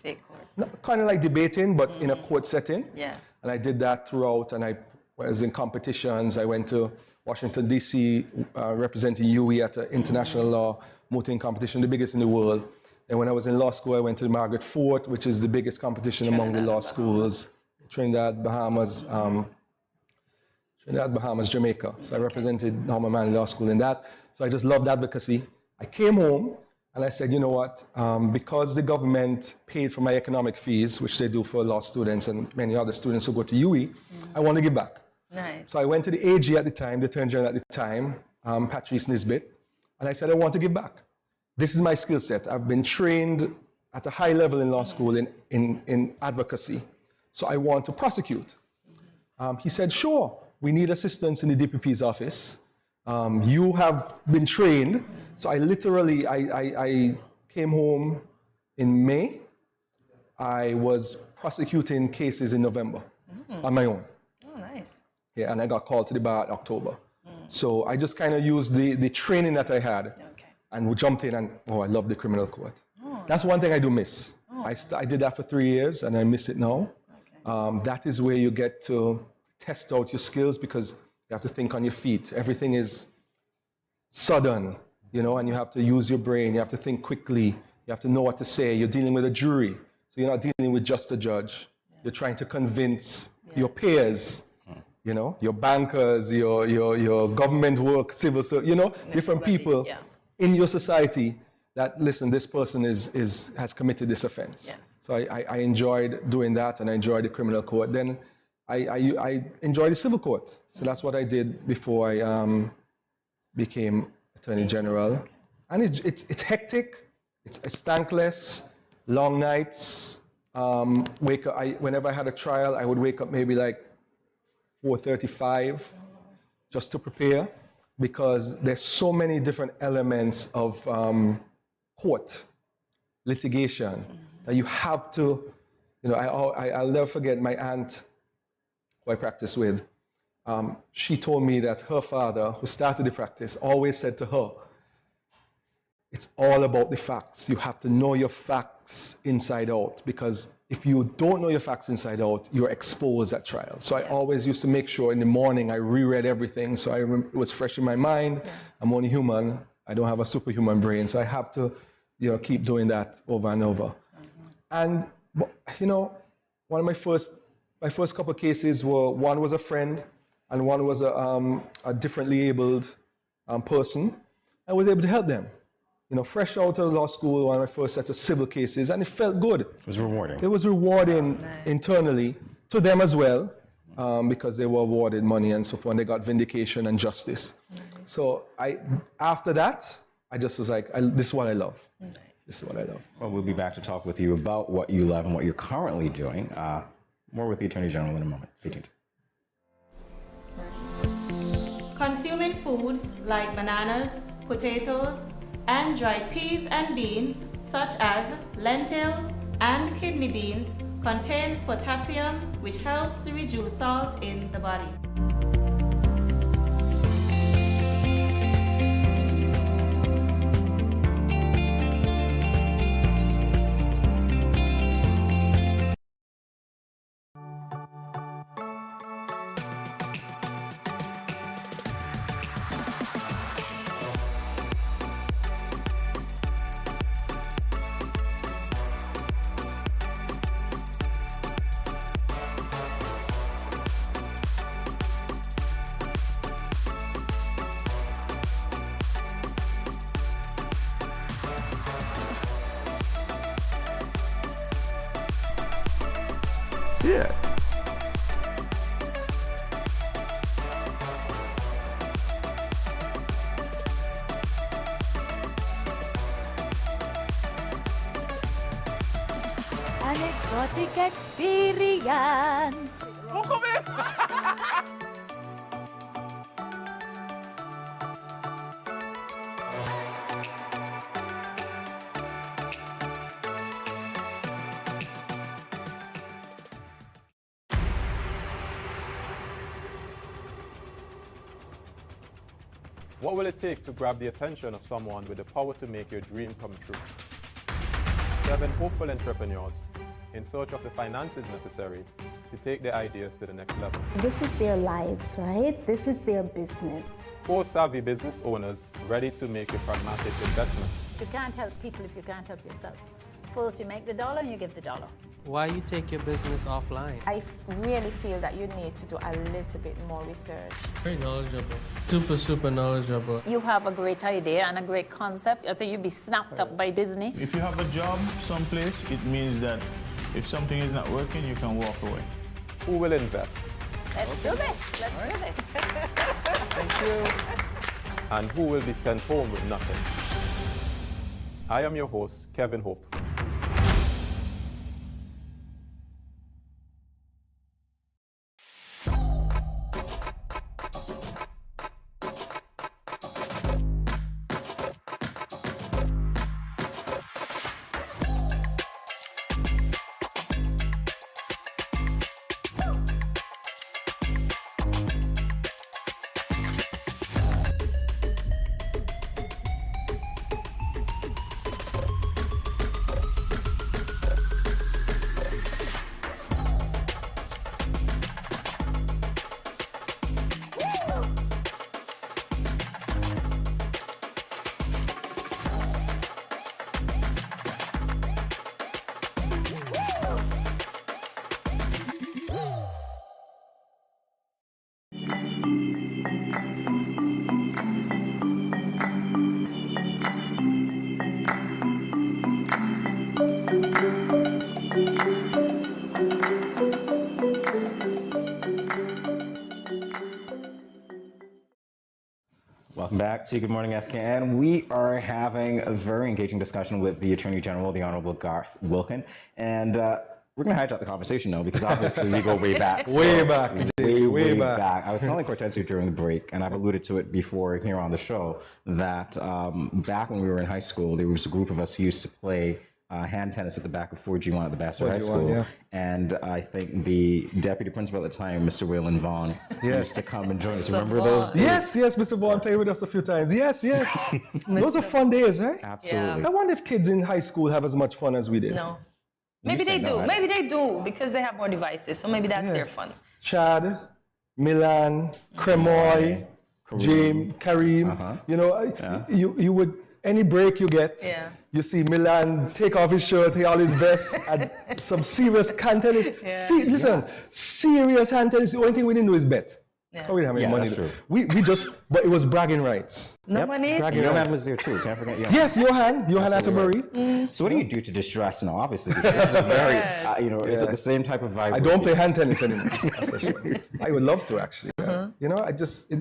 Speaker 21: Kind of like debating, but in a court setting.
Speaker 2: Yes.
Speaker 21: And I did that throughout, and I was in competitions. I went to Washington, D.C., representing UE at an international law mooting competition, the biggest in the world. And when I was in law school, I went to the Margaret Fort, which is the biggest competition among the law schools. Trinidad, Bahamas, Trinidad, Bahamas, Jamaica. So I represented Norman Manley Law School in that. So I just loved advocacy. I came home and I said, you know what, because the government paid for my economic fees, which they do for law students and many other students who go to UE, I want to give back.
Speaker 2: Nice.
Speaker 21: So I went to the AG at the time, the Attorney General at the time, Patrice Nisbet, and I said, I want to give back. This is my skill set. I've been trained at a high level in law school in advocacy. So I want to prosecute. He said, sure, we need assistance in the DPP's office. You have been trained. So I literally, I came home in May. I was prosecuting cases in November on my own.
Speaker 2: Oh, nice.
Speaker 21: Yeah, and I got called to the bar in October. So I just kind of used the training that I had and we jumped in and, I love the criminal court. That's one thing I do miss. I did that for 3 years and I miss it now. That is where you get to test out your skills because you have to think on your feet. Everything is sudden, and you have to use your brain. You have to think quickly. You have to know what to say. You're dealing with a jury. So you're not dealing with just a judge. You're trying to convince your peers, your bankers, your government work, civil service, different people in your society that, listen, this person has committed this offense. Yes. So I enjoyed doing that and I enjoyed the criminal court. Then I enjoyed the civil court. So that's what I did before I became Attorney General. And it's hectic, it's thankless, long nights. Wake up, whenever I had a trial, I would wake up maybe like 4:35 just to prepare because there's so many different elements of court litigation that you have to, I'll never forget my aunt who I practiced with. She told me that her father, who started the practice, always said to her, it's all about the facts. You have to know your facts inside out because if you don't know your facts inside out, you're exposed at trial. So I always used to make sure in the morning I reread everything so it was fresh in my mind. Yes. I'm only human. I don't have a superhuman brain. So I have to keep doing that over and over. And, one of my first couple of cases were, one was a friend and one was a differently abled person. I was able to help them. Fresh out of law school, one of my first set of civil cases, and it felt good. It
Speaker 1: was rewarding.
Speaker 21: It was rewarding internally to them as well, because they were awarded money and so forth, and they got vindication and justice. So after that, I just was like, this is what I love. This is what I love.
Speaker 1: Well, we'll be back to talk with you about what you love and what you're currently doing. More with the Attorney General in a moment. Stay tuned.
Speaker 3: Consuming foods like bananas, potatoes, and dried peas and beans, such as lentils and kidney beans, contains potassium, which helps to reduce salt in the body.
Speaker 1: Yeah.
Speaker 5: An exotic experience.
Speaker 3: Oh, come here!
Speaker 4: What will it take to grab the attention of someone with the power to make your dream come true? 7 hopeful entrepreneurs in search of the finances necessary to take their ideas to the next level.
Speaker 6: This is their lives, right? This is their business.
Speaker 4: 4 savvy business owners ready to make a pragmatic investment.
Speaker 7: You can't help people if you can't help yourself. First, you make the dollar and you give the dollar.
Speaker 8: Why you take your business offline?
Speaker 20: I really feel that you need to do a little bit more research.
Speaker 8: Very knowledgeable. Super knowledgeable.
Speaker 7: You have a great idea and a great concept. I think you'd be snapped up by Disney.
Speaker 10: If you have a job someplace, it means that if something is not working, you can walk away.
Speaker 4: Who will invest?
Speaker 7: Let's do this. Let's do this.
Speaker 4: Thank you. And who will be sent home with nothing? I am your host, Kevin Hope.
Speaker 1: Welcome back to Good Morning SKN. We are having a very engaging discussion with the Attorney General, the Honorable Garth Wilkin, and we're going to hijack the conversation now because obviously we go way back.
Speaker 21: Way back.
Speaker 1: Way back. I was telling Cortezio during the break, and I've alluded to it before here on the show, that back when we were in high school, there was a group of us who used to play hand tennis at the back of 4G1 at the Bassett High School.
Speaker 21: Yeah.
Speaker 1: And I think the deputy principal at the time, Mr. Waylon Vaughn, used to come and join us. Remember those days?
Speaker 21: Yes, Mr. Vaughn played with us a few times. Yes. Those are fun days, right?
Speaker 1: Absolutely.
Speaker 21: I wonder if kids in high school have as much fun as we did.
Speaker 2: No. Maybe they do. Maybe they do because they have more devices. So maybe that's their fun.
Speaker 21: Chad, Milan, Cremoy, James, Kareem. You know, you would, any break you get, you see Milan take off his shirt, take all his vest, and some serious hand tennis. Listen, serious hand tennis. The only thing we didn't do is bet. Oh, we didn't have any money.
Speaker 1: True.
Speaker 21: We just, but it was bragging rights.
Speaker 2: No money.
Speaker 1: Johan was there too. Can't forget Johan.
Speaker 21: Yes, Johan Atterbury.
Speaker 1: So what do you do to distress now? Obviously, because this is a very, is it the same type of vibe?
Speaker 21: I don't play hand tennis anymore. That's for sure. I would love to actually. You know, I just,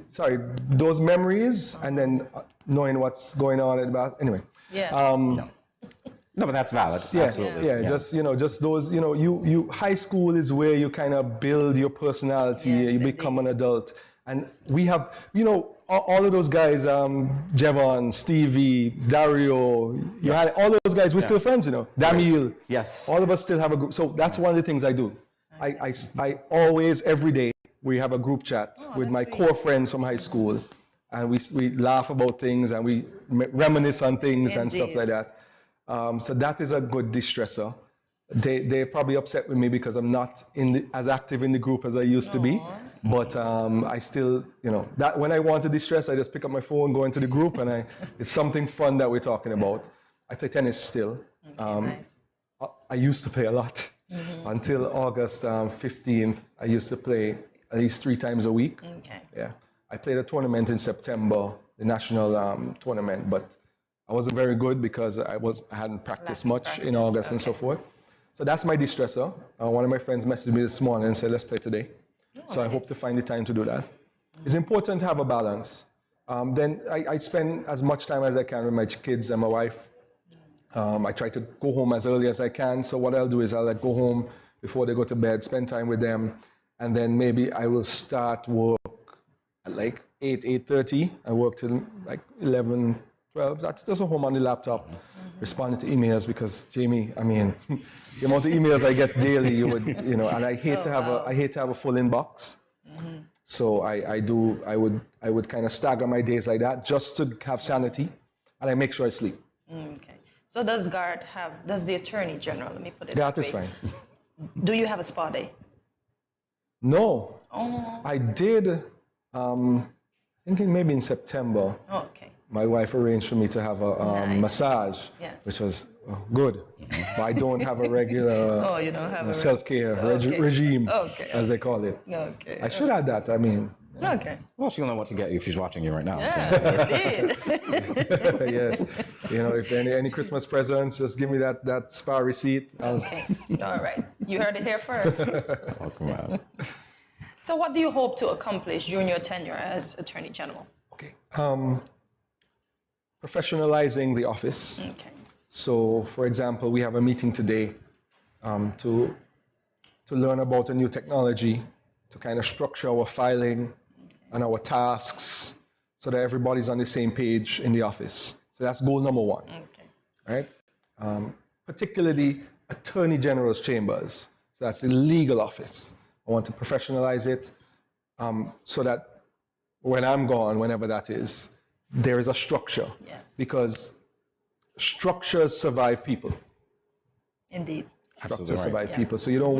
Speaker 21: those memories and then knowing what's going on at about. Anyway.
Speaker 1: No, but that's valid. Absolutely.
Speaker 21: Just those, you high school is where you kind of build your personality, you become an adult. And we have, all of those guys, Jevon, Stevie, Dario, you had all those guys, we're still friends, Damiel.
Speaker 1: Yes.
Speaker 21: All of us still have a group. So that's one of the things I do. I always, every day, we have a group chat with my core friends from high school. And we laugh about things and we reminisce on things and stuff like that. So that is a good distressor. They're probably upset with me because I'm not as active in the group as I used to be. But I still, that when I want to distress, I just pick up my phone, go into the group, and it's something fun that we're talking about. I play tennis still.
Speaker 2: Nice.
Speaker 21: I used to play a lot. Until August 15th, I used to play at least 3 times a week.
Speaker 2: Okay.
Speaker 21: Yeah. I played a tournament in September, the national tournament, but I wasn't very good because I hadn't practiced much in August and so forth. So that's my distressor. One of my friends messaged me this morning and said, let's play today. So I hope to find the time to do that. It's important to have a balance. Then I spend as much time as I can with my kids and my wife. I try to go home as early as I can. So what I'll do is I'll go home before they go to bed, spend time with them, and then maybe I will start work at like 8:30. I work till like 11, 12. That's just home on the laptop, responding to emails because Jamie, I mean, the amount of emails I get daily, and I hate to have a full inbox. So I would kind of stagger my days like that just to have sanity, and I make sure I sleep.
Speaker 2: Okay. So does the Attorney General, let me put it that
Speaker 21: is fine.
Speaker 2: Do you have a spa day?
Speaker 21: No.
Speaker 2: Oh.
Speaker 21: I did, I thinking maybe in September.
Speaker 2: Oh, okay.
Speaker 21: My wife arranged for me to have a massage,
Speaker 2: Yes.
Speaker 21: which was good. But I don't have a regular
Speaker 2: you don't have a
Speaker 21: self-care
Speaker 2: okay.
Speaker 21: regime,
Speaker 2: Okay.
Speaker 21: as they call it.
Speaker 2: Okay.
Speaker 21: I should add that. I mean,
Speaker 2: Okay.
Speaker 1: Well, she'll know what to get you if she's watching you right now. So.
Speaker 2: Yeah,
Speaker 21: yes. You know, if any Christmas presents, just give me that spa receipt.
Speaker 2: Okay. All right. You heard it here first.
Speaker 1: Welcome out.
Speaker 2: So what do you hope to accomplish during your tenure as Attorney General?
Speaker 21: Okay. Professionalizing the office.
Speaker 2: Okay.
Speaker 21: So, for example, we have a meeting today to learn about a new technology, to kind of structure our filing and our tasks so that everybody's on the same page in the office. So that's goal number one. Okay. Right? Particularly Attorney General's chambers. So that's the legal office. I want to professionalize it so that when I'm gone, whenever that is, there is a structure.
Speaker 2: Yes.
Speaker 21: Because structures survive people.
Speaker 2: Indeed.
Speaker 21: Structures survive people. So you don't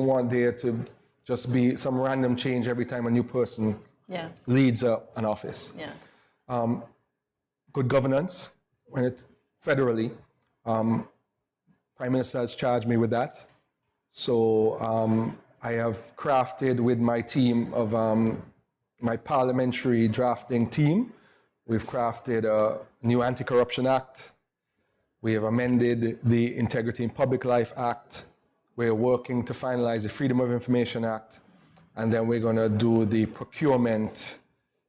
Speaker 21: want there to just be some random change every time a new person leads an office.
Speaker 2: Yeah.
Speaker 21: Good governance, when it's federally, Prime Minister has charged me with that. So I have crafted with my team of my parliamentary drafting team. We've crafted a new Anti-Corruption Act. We have amended the Integrity in Public Life Act. We're working to finalize the Freedom of Information Act. And then we're going to do the procurement,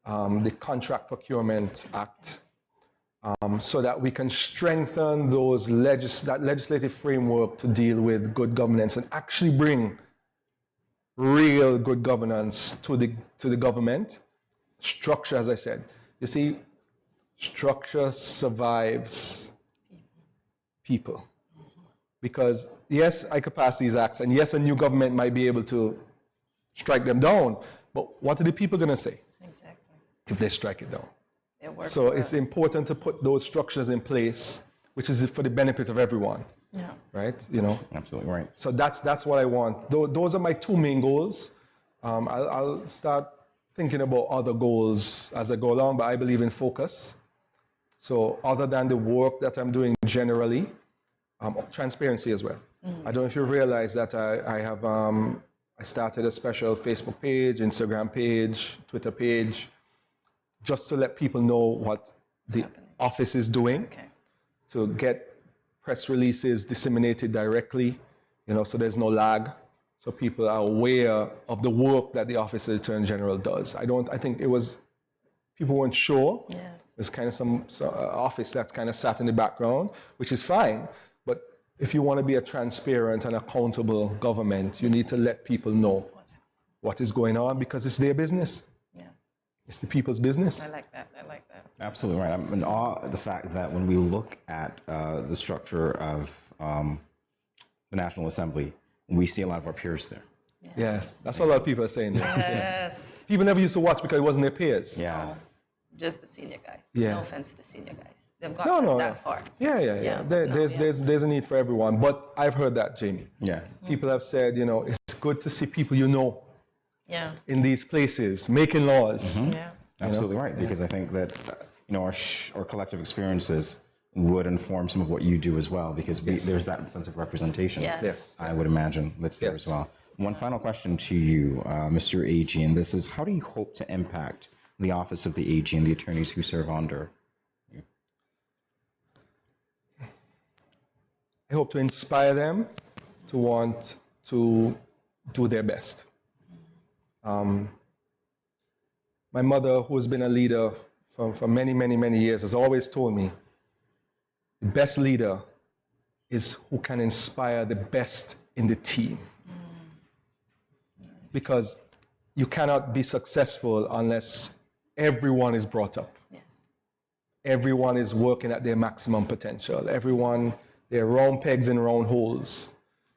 Speaker 21: the Contract Procurement Act, so that we can strengthen that legislative framework to deal with good governance and actually bring real good governance to the government. Structure, as I said. You see, structure survives people. Because yes, I could pass these acts, and yes, a new government might be able to strike them down, but what are the people going to say if they strike it down? So it's important to put those structures in place, which is for the benefit of everyone.
Speaker 2: Yeah.
Speaker 21: Right? You know?
Speaker 1: Absolutely right.
Speaker 21: So that's what I want. Those are my two main goals. I'll start thinking about other goals as I go along, but I believe in focus. So other than the work that I'm doing generally, transparency as well. I don't know if you realize that I started a special Facebook page, Instagram page, Twitter page, just to let people know what the office is doing, to get press releases disseminated directly, so there's no lag, so people are aware of the work that the Office of the Attorney General does. I think it was, people weren't sure.
Speaker 2: Yes.
Speaker 21: There's kind of some office that's kind of sat in the background, which is fine. But if you want to be a transparent and accountable government, you need to let people know what is going on, because it's their business.
Speaker 2: Yeah.
Speaker 21: It's the people's business.
Speaker 2: I like that. I like that.
Speaker 1: Absolutely right. I'm in awe of the fact that when we look at the structure of the National Assembly, we see a lot of our peers there.
Speaker 21: Yes, that's what a lot of people are saying.
Speaker 2: Yes.
Speaker 21: People never used to watch because it wasn't their peers.
Speaker 1: Yeah.
Speaker 2: Just the senior guys.
Speaker 21: Yeah.
Speaker 2: No offense to the senior guys. They've gotten us that far.
Speaker 21: Yeah. There's a need for everyone. But I've heard that, Jamie.
Speaker 1: Yeah.
Speaker 21: People have said, it's good to see people in these places making laws.
Speaker 2: Yeah.
Speaker 1: Absolutely right. Because I think that our collective experiences would inform some of what you do as well, because there's that sense of representation.
Speaker 2: Yes.
Speaker 1: I would imagine that's there as well. One final question to you, Mr. AG, and this is: how do you hope to impact the office of the AG and the attorneys who serve under you?
Speaker 21: I hope to inspire them to want to do their best. My mother, who has been a leader for many, many, many years, has always told me the best leader is who can inspire the best in the team. Because you cannot be successful unless everyone is brought up.
Speaker 2: Yes.
Speaker 21: Everyone is working at their maximum potential. They're round pegs in round holes.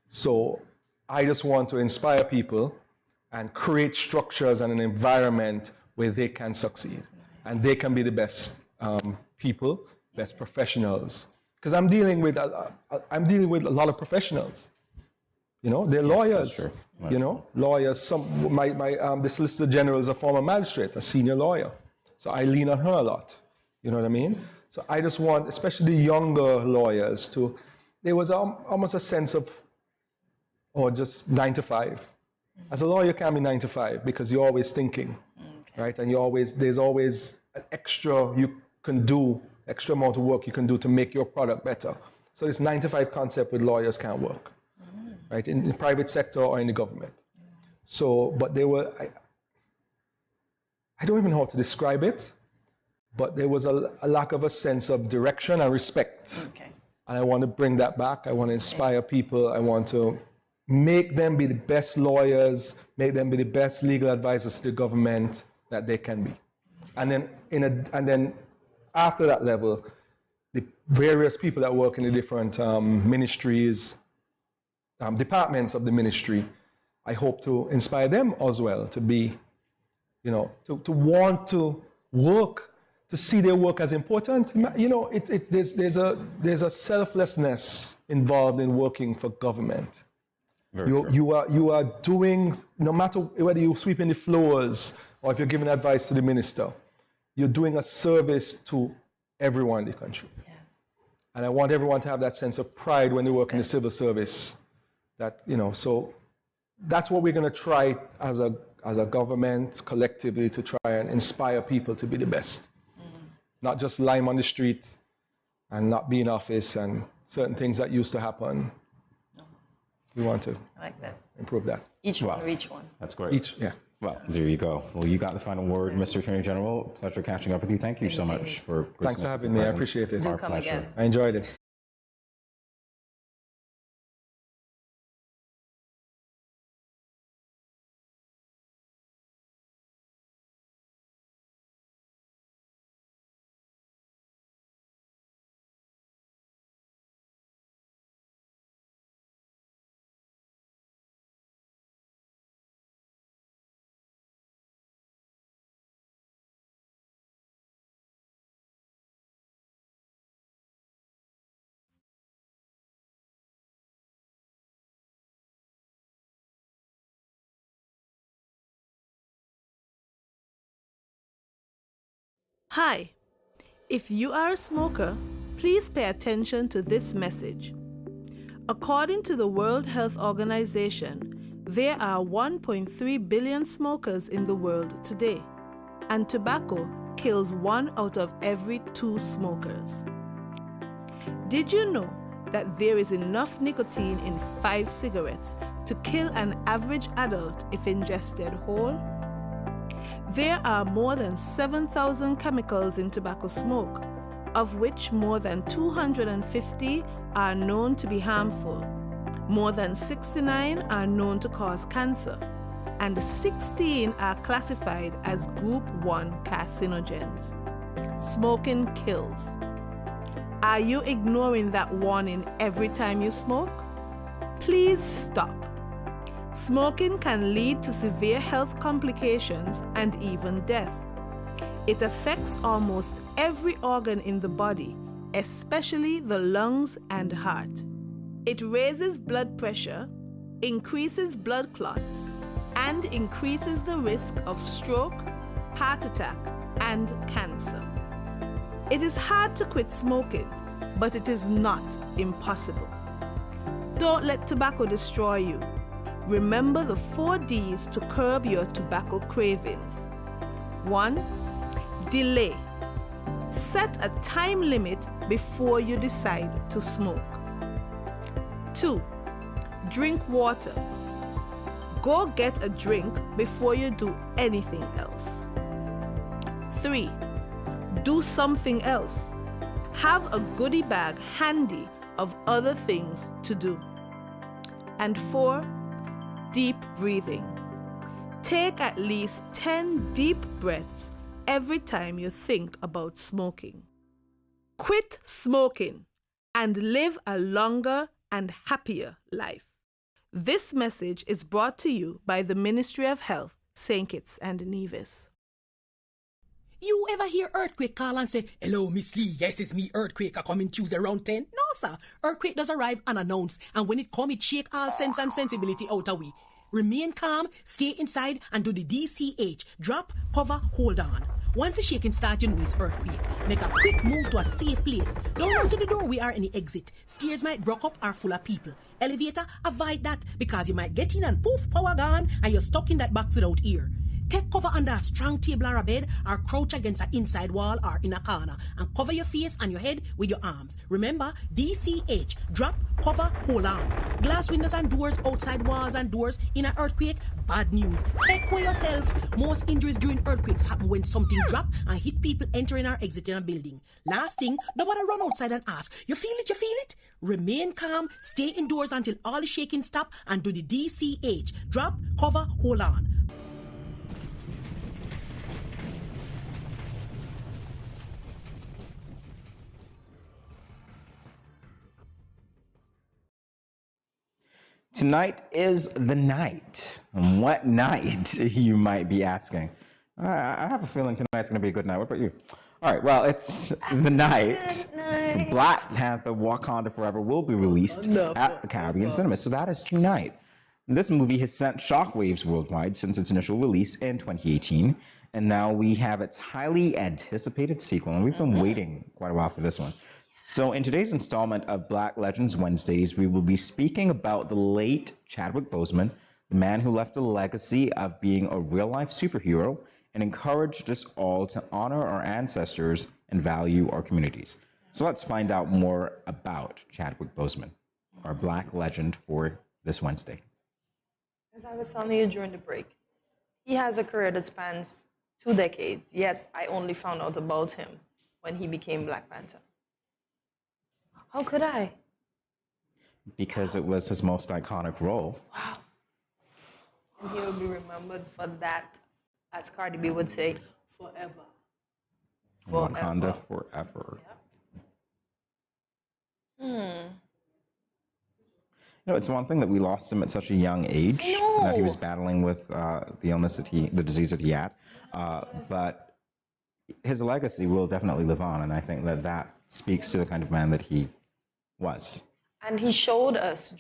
Speaker 21: So I just want to inspire people and create structures and an environment where they can succeed. And they can be the best people, best professionals. Because I'm dealing with a lot of professionals. They're lawyers.
Speaker 1: That's true.
Speaker 21: Lawyers. The Solicitor General is a former magistrate, a senior lawyer. So I lean on her a lot. You know what I mean? So I just want, especially the younger lawyers, there was almost a sense of, just 9 to 5. As a lawyer, you can't be 9 to 5 because you're always thinking, right? And there's always an extra extra amount of work you can do to make your product better. So this 9 to 5 concept with lawyers can't work, right? In the private sector or in the government. So, but there were, I don't even know how to describe it, but there was a lack of a sense of direction and respect.
Speaker 2: Okay.
Speaker 21: And I want to bring that back. I want to inspire people. I want to make them be the best lawyers, make them be the best legal advisors to the government that they can be. And then after that level, the various people that work in the different ministries, departments of the ministry, I hope to inspire them as well to be, to want to work, to see their work as important. There's a selflessness involved in working for government. You are doing, no matter whether you're sweeping the floors or if you're giving advice to the minister, you're doing a service to everyone in the country. Yes. And I want everyone to have that sense of pride when they work in the civil service. So that's what we're going to try as a government collectively, to try and inspire people to be the best. Not just lime on the street and not be in office and certain things that used to happen. We want to improve that.
Speaker 2: Each one.
Speaker 1: That's great. Well, there you go. Well, you got the final word, Mr. Attorney General. Pleasure catching up with you. Thank you so much for
Speaker 21: Thanks for having me. I appreciate it.
Speaker 2: Do come again.
Speaker 21: I enjoyed it.
Speaker 17: Hi. If you are a smoker, please pay attention to this message. According to the World Health Organization, there are 1.3 billion smokers in the world today, and tobacco kills 1 out of every 2 smokers. Did you know that there is enough nicotine in 5 cigarettes to kill an average adult if ingested whole? There are more than 7,000 chemicals in tobacco smoke, of which more than 250 are known to be harmful. More than 69 are known to cause cancer, and 16 are classified as Group 1 carcinogens. Smoking kills. Are you ignoring that warning every time you smoke? Please stop. Smoking can lead to severe health complications and even death. It affects almost every organ in the body, especially the lungs and heart. It raises blood pressure, increases blood clots, and increases the risk of stroke, heart attack, and cancer. It is hard to quit smoking, but it is not impossible. Don't let tobacco destroy you. Remember the 4 Ds to curb your tobacco cravings. 1. Delay. Set a time limit before you decide to smoke. 2. Drink water. Go get a drink before you do anything else. 3. Do something else. Have a goodie bag handy of other things to do. And 4. Deep breathing. Take at least 10 deep breaths every time you think about smoking. Quit smoking and live a longer and happier life. This message is brought to you by the Ministry of Health, St. Kitts and Nevis.
Speaker 19: You ever hear Earthquake call and say, "Hello, Miss Lee, yes, it's me, Earthquake, I coming Tuesday around 10? No, sir. Earthquake does arrive unannounced, and when it come, it shake all sense and sensibility out of we. Remain calm, stay inside, and do the DCH. Drop, cover, hold on. Once the shaking starts, you know it's earthquake. Make a quick move to a safe place. Don't run to the doorway or any exit. Stairs might block up or full of people. Elevator, avoid that because you might get in and poof, power gone, and you're stuck in that box without air. Take cover under a strong table or a bed, or crouch against an inside wall or in a corner, and cover your face and your head with your arms. Remember, DCH, drop, cover, hold on. Glass windows and doors, outside walls and doors, in an earthquake, bad news. Take care yourself. Most injuries during earthquakes happen when something drop and hit people entering or exiting a building. Last thing, nobody run outside and ask, you feel it, you feel it? Remain calm, stay indoors until all the shaking stop, and do the DCH, drop, cover, hold on.
Speaker 1: Tonight is the night. What night, you might be asking? I have a feeling tonight's going to be a good night. What about you? All right, well, it's the night. Black Panther Wakanda Forever will be released at the Caribbean Cinema, so that is tonight. This movie has sent shockwaves worldwide since its initial release in 2018, and now we have its highly anticipated sequel, and we've been waiting quite a while for this one. So in today's installment of Black Legends Wednesdays, we will be speaking about the late Chadwick Boseman, the man who left a legacy of being a real-life superhero and encouraged us all to honor our ancestors and value our communities. So let's find out more about Chadwick Boseman, our Black legend for this Wednesday.
Speaker 2: As I was telling you during the break, he has a career that spans 2 decades, yet I only found out about him when he became Black Panther. How could I?
Speaker 1: Because it was his most iconic role.
Speaker 2: Wow. And he will be remembered for that, as Cardi B would say, forever.
Speaker 1: Wakanda forever.
Speaker 2: Yeah.
Speaker 1: You know, it's one thing that we lost him at such a young age, that he was battling with the disease that he had. But his legacy will definitely live on, and I think that speaks to the kind of man that he was.
Speaker 2: And he showed us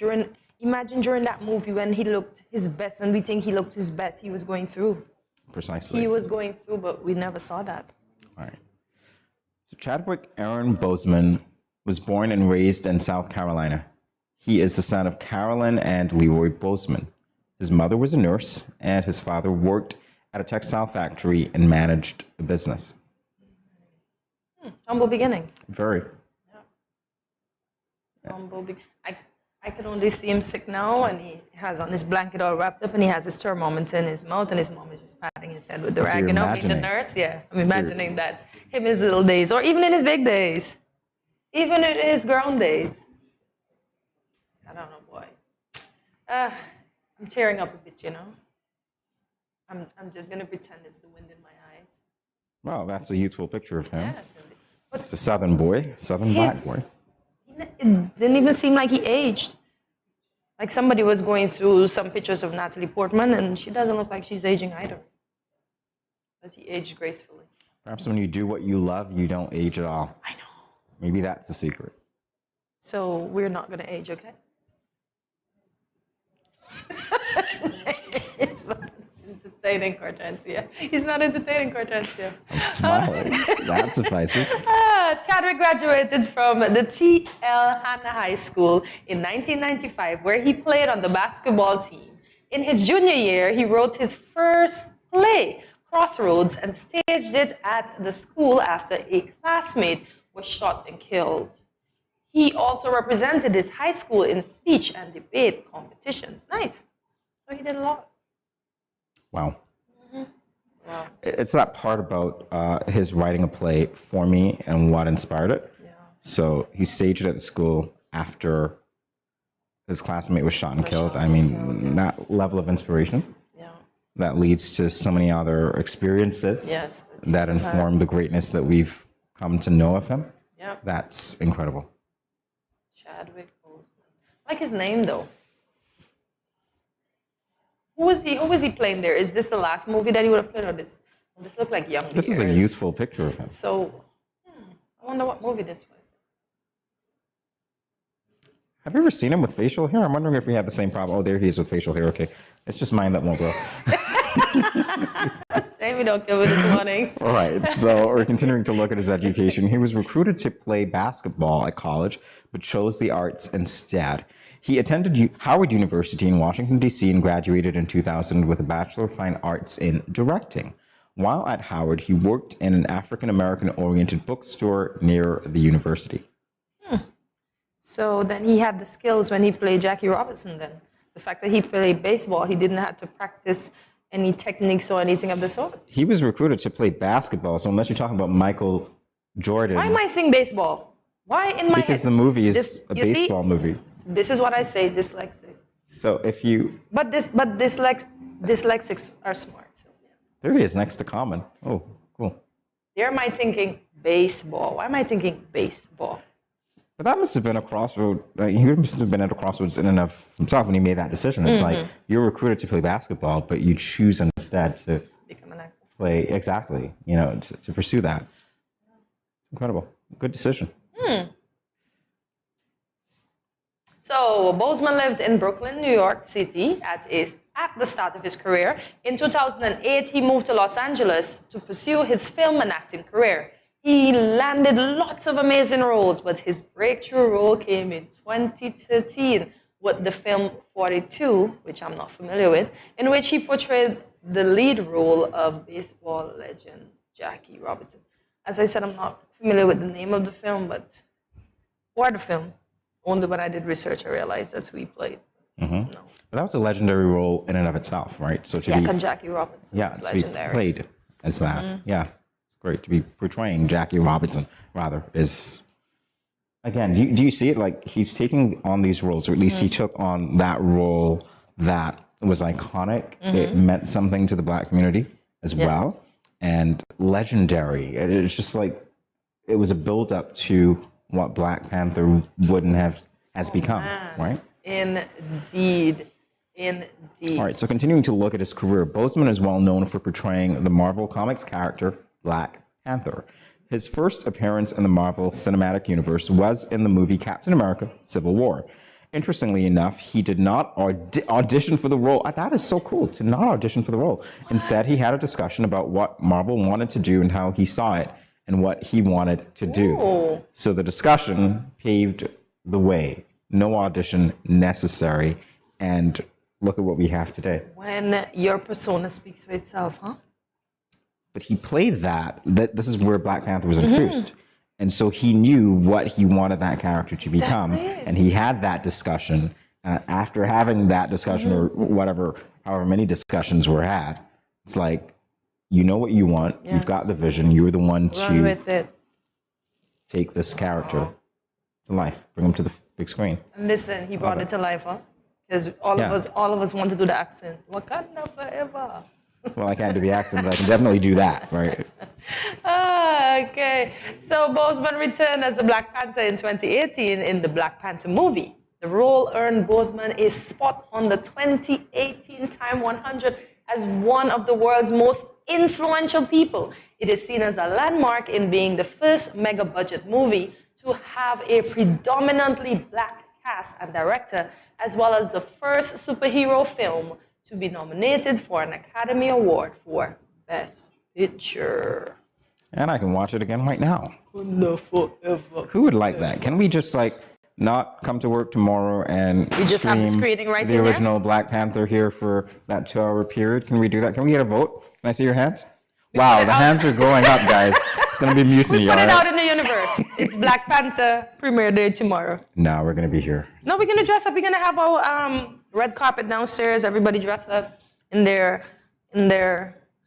Speaker 2: imagine during that movie when he looked his best, and we think he looked his best, he was going through.
Speaker 1: Precisely.
Speaker 2: He was going through, but we never saw that.
Speaker 1: All right. So Chadwick Aaron Boseman was born and raised in South Carolina. He is the son of Carolyn and Leroy Boseman. His mother was a nurse, and his father worked at a textile factory and managed a business.
Speaker 2: Humble beginnings.
Speaker 1: Very.
Speaker 2: Humble. I can only see him sick now, and he has on his blanket all wrapped up, and he has his thermometer in his mouth, and his mom is just patting his head with the rag. You know, being the nurse. Yeah, I'm imagining that him in his little days, or even in his big days, even in his grown days. I don't know, boy. I'm tearing up a bit, you know. I'm just gonna pretend it's the wind in my eyes.
Speaker 1: Well, that's a youthful picture of him.
Speaker 2: Yeah,
Speaker 1: It's a Southern boy, Southern Black boy.
Speaker 2: It didn't even seem like he aged. Like somebody was going through some pictures of Natalie Portman, and she doesn't look like she's aging either. But he aged gracefully.
Speaker 1: Perhaps when you do what you love, you don't age at all.
Speaker 2: I know.
Speaker 1: Maybe that's the secret.
Speaker 2: So we're not going to age, okay? It's not entertaining, Cortensia. He's not entertaining, Cortensia.
Speaker 1: I'm smiling. That suffices.
Speaker 2: Chadwick graduated from the T.L. Hanna High School in 1995, where he played on the basketball team. In his junior year, he wrote his first play, Crossroads, and staged it at the school after a classmate was shot and killed. He also represented his high school in speech and debate competitions. Nice. So he did a lot.
Speaker 1: Wow.
Speaker 2: Mm-hmm. Wow.
Speaker 1: It's that part about his writing a play for me and what inspired it. Yeah. So he staged it at the school after his classmate was shot and killed. I mean, that level of inspiration that leads to so many other experiences that inform the greatness that we've come to know of him.
Speaker 2: Yep.
Speaker 1: That's incredible.
Speaker 2: Chadwick Boseman. I like his name, though. Who was he playing there? Is this the last movie that he would have played, or this look like young?
Speaker 1: This is a youthful picture of him.
Speaker 2: So, I wonder what movie this was.
Speaker 1: Have you ever seen him with facial hair? I'm wondering if we had the same problem. Oh, there he is with facial hair. Okay. It's just mine that won't grow.
Speaker 2: Same we don't give it this morning.
Speaker 1: All right, so we're continuing to look at his education. He was recruited to play basketball at college, but chose the arts instead. He attended Howard University in Washington, D.C. and graduated in 2000 with a Bachelor of Fine Arts in Directing. While at Howard, he worked in an African-American-oriented bookstore near the university.
Speaker 2: So then he had the skills when he played Jackie Robinson then. The fact that he played baseball, he didn't have to practice any techniques or anything of the sort.
Speaker 1: He was recruited to play basketball, so unless you're talking about Michael Jordan...
Speaker 2: Why am I saying baseball? Why in my
Speaker 1: Because
Speaker 2: head?
Speaker 1: the movie is a baseball movie.
Speaker 2: This is what I say, dyslexic.
Speaker 1: So if you...
Speaker 2: But dyslexics are smart.
Speaker 1: There he is, next to common. Oh, cool.
Speaker 2: There am I thinking baseball. Why am I thinking baseball?
Speaker 1: But that must have been a crossroad. He must have been at a crossroads in and of himself when he made that decision. It's like you're recruited to play basketball, but you choose instead to
Speaker 2: become an actor.
Speaker 1: Play exactly. You know, to pursue that. It's incredible. Good decision.
Speaker 2: So Boseman lived in Brooklyn, New York City at the start of his career. In 2008, he moved to Los Angeles to pursue his film and acting career. He landed lots of amazing roles, but his breakthrough role came in 2013 with the film 42, which I'm not familiar with, in which he portrayed the lead role of baseball legend Jackie Robinson. As I said, I'm not familiar with the name of the film, or the film. Only when I did research, I realized that's who he played.
Speaker 1: No. But that was a legendary role in and of itself, right? So to be
Speaker 2: Jackie Robinson.
Speaker 1: Yeah, to be played as that. Yeah. Great to be portraying Jackie Robinson, rather, is, again, do you see it? Like, he's taking on these roles, or at least he took on that role that was iconic. It meant something to the Black community as well. And legendary. It's just like, it was a build-up to what Black Panther has become, right?
Speaker 2: Indeed.
Speaker 1: All right, so continuing to look at his career, Boseman is well known for portraying the Marvel Comics character Black Panther. His first appearance in the Marvel Cinematic Universe was in the movie Captain America: Civil War. Interestingly enough, he did not audition for the role. That is so cool, to not audition for the role. Instead, he had a discussion about what Marvel wanted to do and how he saw it and what he wanted to do. So the discussion paved the way. No audition necessary. And look at what we have today.
Speaker 2: When your persona speaks for itself, huh?
Speaker 1: But he played that. This is where Black Panther was introduced. And so he knew what he wanted that character to become. And he had that discussion. After having that discussion, or however many discussions were had, it's like, you know what you want. You've got the vision. You're the one to take this character to life, bring him to the big screen.
Speaker 2: And listen, he brought it to life, huh? Because all of us want to do the accent. Wakanda forever.
Speaker 1: Well, I can't do the accent, but I can definitely do that, right?
Speaker 2: Okay. So Boseman returned as the Black Panther in 2018 in the Black Panther movie. The role earned Boseman a spot on the 2018 Time 100 as one of the world's most influential people. It is seen as a landmark in being the first mega-budget movie to have a predominantly Black cast and director, as well as the first superhero film to be nominated for an Academy Award for Best Picture.
Speaker 1: And I can watch it again right now.
Speaker 2: Forever.
Speaker 1: Who would like that? Can we just not come to work tomorrow and
Speaker 2: we just have the screening right
Speaker 1: the original Black Panther here for that 2-hour period? Can we do that? Can we get a vote? Can I see your hands? Wow, the hands are going up, guys. It's going to be mutiny,
Speaker 2: We put it out in the universe. It's Black Panther premiere day tomorrow.
Speaker 1: No, we're going to be here.
Speaker 2: No, we're going to dress up. We're going to have our red carpet downstairs. Everybody dress up in their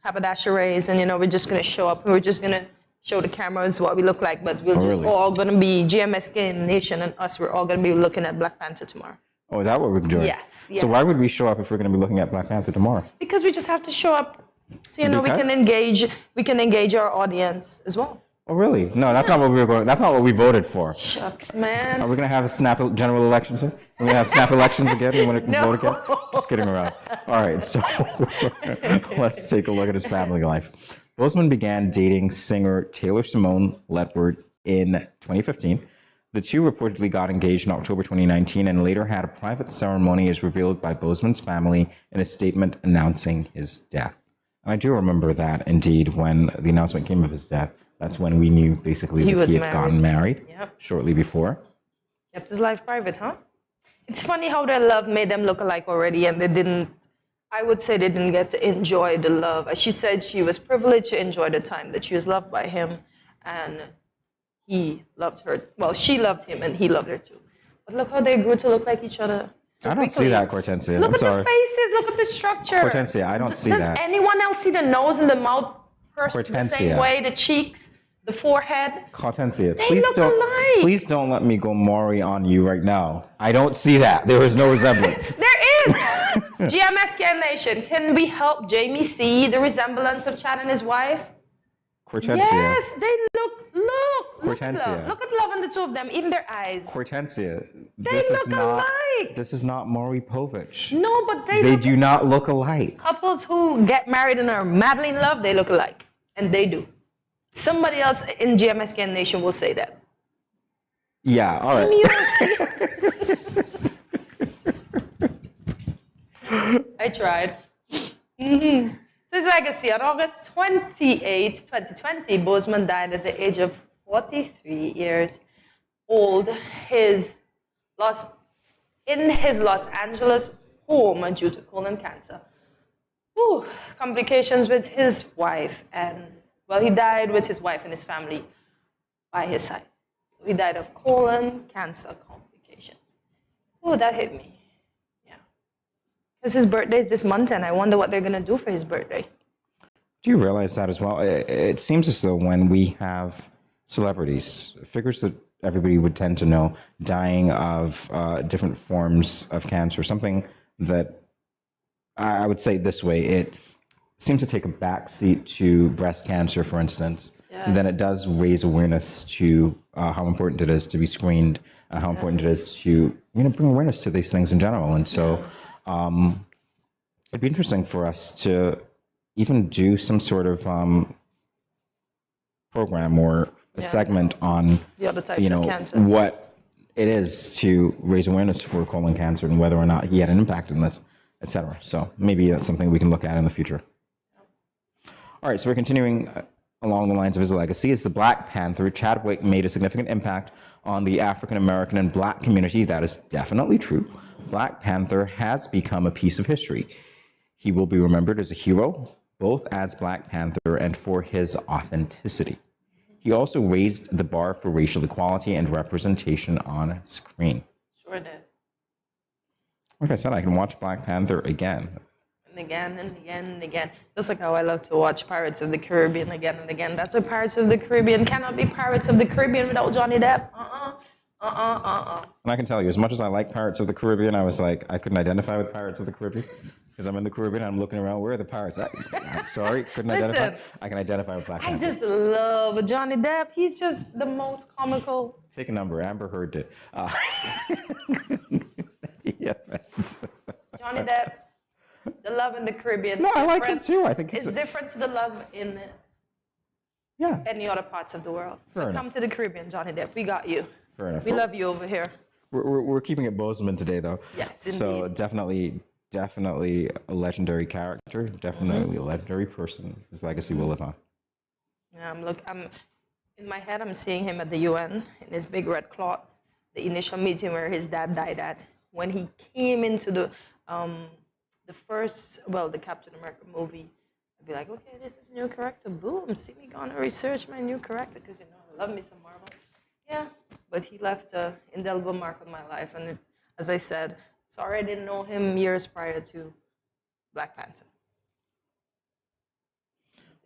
Speaker 2: haberdasheries, and we're just going to show up. We're just going to show the cameras what we look like, but we're just all going to be GMSK Nation and us. We're all going to be looking at Black Panther tomorrow.
Speaker 1: Oh, is that what we're doing?
Speaker 2: Yes.
Speaker 1: So why would we show up if we're going to be looking at Black Panther tomorrow?
Speaker 2: Because we just have to show up, so we can engage our audience as well.
Speaker 1: Oh, really? No, that's not what we were going. That's not what we voted for.
Speaker 2: Shucks, man.
Speaker 1: Are we going to have a snap general election, sir? Are we going to have snap elections again? You want to vote again? Just kidding around. All right, so let's take a look at his family life. Boseman began dating singer Taylor Simone Ledward in 2015. The two reportedly got engaged in October 2019 and later had a private ceremony as revealed by Boseman's family in a statement announcing his death. And I do remember that, indeed, when the announcement came of his death. That's when we knew, basically,
Speaker 2: He
Speaker 1: that
Speaker 2: was
Speaker 1: he had
Speaker 2: married.
Speaker 1: gotten married
Speaker 2: Yep.
Speaker 1: shortly before.
Speaker 2: Kept his life private, huh? It's funny how their love made them look alike already, and they didn't, I would say they didn't get to enjoy the love. As she said, she was privileged to enjoy the time that she was loved by him, and he loved her. Well, she loved him, and he loved her too. But look how they grew to look like each other. So
Speaker 1: I don't see
Speaker 2: quickly.
Speaker 1: that, Hortensia.
Speaker 2: Look
Speaker 1: I'm
Speaker 2: at
Speaker 1: sorry.
Speaker 2: the faces, look at the structure.
Speaker 1: Hortensia, I don't see that.
Speaker 2: Does anyone else see the nose and the mouth pursed the same
Speaker 1: Hortensia.
Speaker 2: way, the cheeks, the forehead?
Speaker 1: Hortensia,
Speaker 2: They
Speaker 1: please
Speaker 2: look
Speaker 1: don't,
Speaker 2: alike.
Speaker 1: please don't let me go Maury on you right now. I don't see that. There is no resemblance.
Speaker 2: There is! GMSKN Nation, can we help Jamie see the resemblance of Chad and his wife?
Speaker 1: Hortensia.
Speaker 2: Yes, they look at
Speaker 1: Hortensia.
Speaker 2: love. Look at love in the two of them, even their eyes.
Speaker 1: Hortensia,
Speaker 2: They
Speaker 1: this is
Speaker 2: look
Speaker 1: not.
Speaker 2: alike.
Speaker 1: This is not Maury Povich.
Speaker 2: No, but
Speaker 1: They
Speaker 2: look,
Speaker 1: do not look alike.
Speaker 2: couples who get married and are madly in love, they look alike. And they do. Somebody else in GMSKN Nation will say that.
Speaker 1: Yeah, all right.
Speaker 2: Jamie, you don't see it. I tried. So his legacy. On August 28, 2020, Bozeman died at the age of 43 years old. In his Los Angeles home due to colon cancer. Whew, complications with his wife, and well, he died with his wife and his family by his side. So he died of colon cancer complications. Oh, that hit me. Yeah. Because his birthday is this month, and I wonder what they're going to do for his birthday.
Speaker 1: Do you realize that as well? It seems as though when we have celebrities, figures that everybody would tend to know, dying of different forms of cancer, something that I would say this way, it seems to take a backseat to breast cancer, for instance.
Speaker 2: Yes.
Speaker 1: Then it does raise awareness to how important it is to be screened, how important it is to bring awareness to these things in general. And so it'd be interesting for us to even do some sort of program or a segment on
Speaker 2: The other types of cancer.
Speaker 1: what it is to raise awareness for colon cancer and whether or not he had an impact in this, et cetera. So maybe that's something we can look at in the future. All right, so we're continuing along the lines of his legacy. As the Black Panther, Chadwick made a significant impact on the African American and Black community. That is definitely true. Black Panther has become a piece of history. He will be remembered as a hero, both as Black Panther and for his authenticity. He also raised the bar for racial equality and representation on screen.
Speaker 2: Sure did.
Speaker 1: Like I said, I can watch Black Panther again.
Speaker 2: And again and again and again. Just like how I love to watch Pirates of the Caribbean again and again. That's why Pirates of the Caribbean cannot be Pirates of the Caribbean without Johnny Depp.
Speaker 1: And I can tell you, as much as I like Pirates of the Caribbean, I was like, I couldn't identify with Pirates of the Caribbean. Because I'm in the Caribbean and I'm looking around, where are the pirates? I'm sorry, couldn't identify.
Speaker 2: Listen,
Speaker 1: I can identify with Black
Speaker 2: I
Speaker 1: Panther.
Speaker 2: just love Johnny Depp. He's just the most comical.
Speaker 1: Take a number, Amber Heard did. Yeah,
Speaker 2: Johnny Depp, the love in the Caribbean.
Speaker 1: No, I like him
Speaker 2: different.
Speaker 1: too. I think
Speaker 2: it's different to the love in
Speaker 1: Yes.
Speaker 2: any other parts of the world.
Speaker 1: Fair
Speaker 2: So
Speaker 1: enough.
Speaker 2: come to the Caribbean, Johnny Depp. We got you.
Speaker 1: Fair enough.
Speaker 2: We love you over here.
Speaker 1: We're keeping it Bozeman today, though.
Speaker 2: Yes,
Speaker 1: So
Speaker 2: indeed.
Speaker 1: definitely a legendary character, definitely a legendary person. His legacy will live on.
Speaker 2: Yeah, I'm in my head. I'm seeing him at the UN in his big red cloth. The initial meeting where his dad died at. When he came into the Captain America movie, I'd be like, okay, this is new character. Boom, see me gonna research my new character because I love me some Marvel. Yeah, but he left an indelible mark on my life, and as I said, sorry I didn't know him years prior to Black Panther.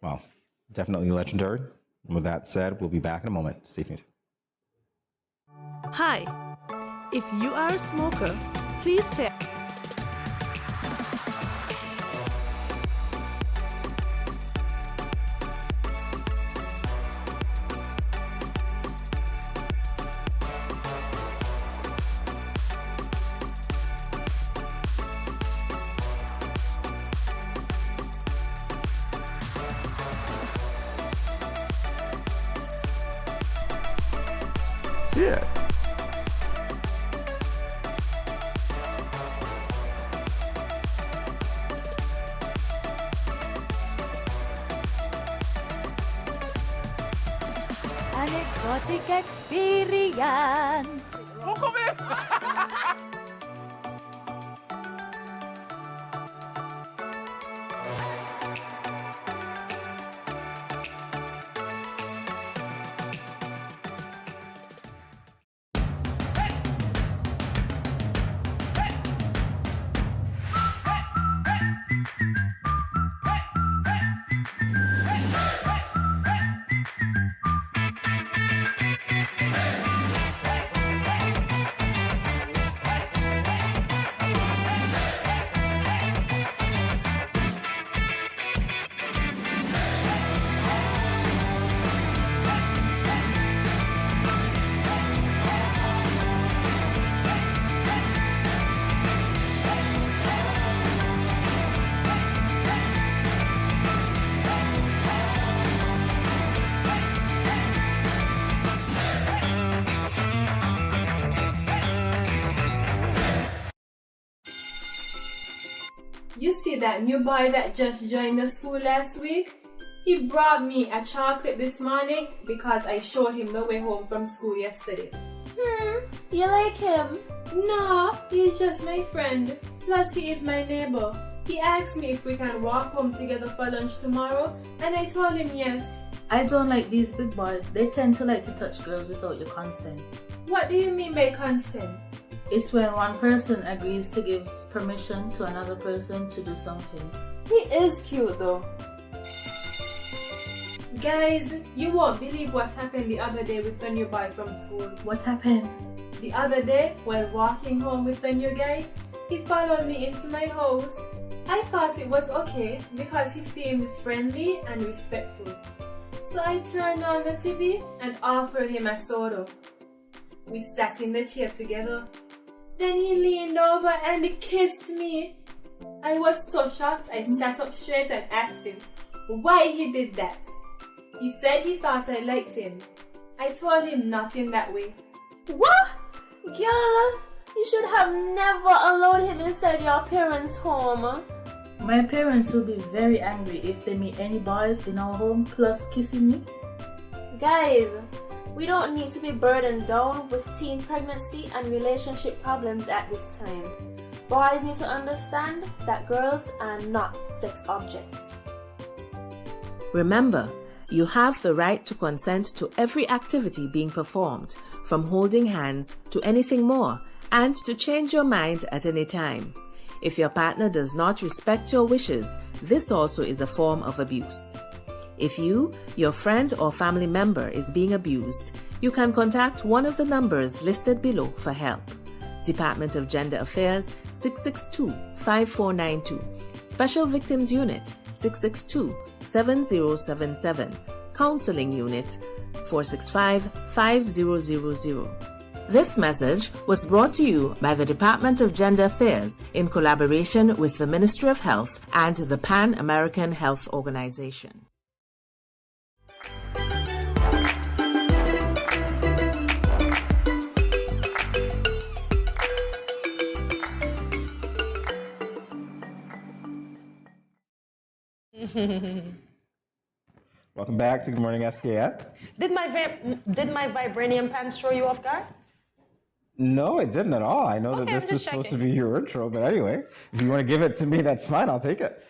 Speaker 1: Well, definitely legendary. And with that said, we'll be back in a moment. Stay tuned.
Speaker 17: Hi. If you are a smoker, please pay.
Speaker 1: Yeah.
Speaker 5: An exotic experience.
Speaker 17: You see that new boy that just joined the school last week? He brought me a chocolate this morning because I showed him the way home from school yesterday.
Speaker 9: You like him?
Speaker 17: No, he's just my friend. Plus, he is my neighbor. He asked me if we can walk home together for lunch tomorrow, and I told him yes.
Speaker 22: I don't like these big boys. They tend to like to touch girls without your consent.
Speaker 17: What do you mean by consent?
Speaker 22: It's when one person agrees to give permission to another person to do something.
Speaker 9: He is cute though.
Speaker 17: Guys, you won't believe what happened the other day with the new boy from school.
Speaker 22: What happened?
Speaker 17: The other day, while walking home with the new guy, he followed me into my house. I thought it was okay because he seemed friendly and respectful. So I turned on the TV and offered him a soda. We sat in the chair together. Then he leaned over and kissed me. I was so shocked I sat up straight and asked him why he did that. He said he thought I liked him. I told him not in that way.
Speaker 9: What? Girl, you should have never allowed him inside your parents' home.
Speaker 22: My parents will be very angry if they meet any boys in our home plus kissing me.
Speaker 9: Guys, we don't need to be burdened down with teen pregnancy and relationship problems at this time. Boys need to understand that girls are not sex objects.
Speaker 23: Remember, you have the right to consent to every activity being performed, from holding hands to anything more, and to change your mind at any time. If your partner does not respect your wishes, this also is a form of abuse. If you, your friend or family member is being abused, you can contact one of the numbers listed below for help. Department of Gender Affairs 662-5492, Special Victims Unit 662-7077, Counseling Unit 465-5000. This message was brought to you by the Department of Gender Affairs in collaboration with the Ministry of Health and the Pan American Health Organization.
Speaker 1: Welcome back to Good Morning SKN.
Speaker 2: Did my vibranium pants throw you off guard?
Speaker 1: No, it didn't at all. I know that
Speaker 2: Okay,
Speaker 1: this
Speaker 2: I'm
Speaker 1: was
Speaker 2: just
Speaker 1: supposed to
Speaker 2: checking.
Speaker 1: be your intro, but anyway, if you want to give it to me, that's fine. I'll take it.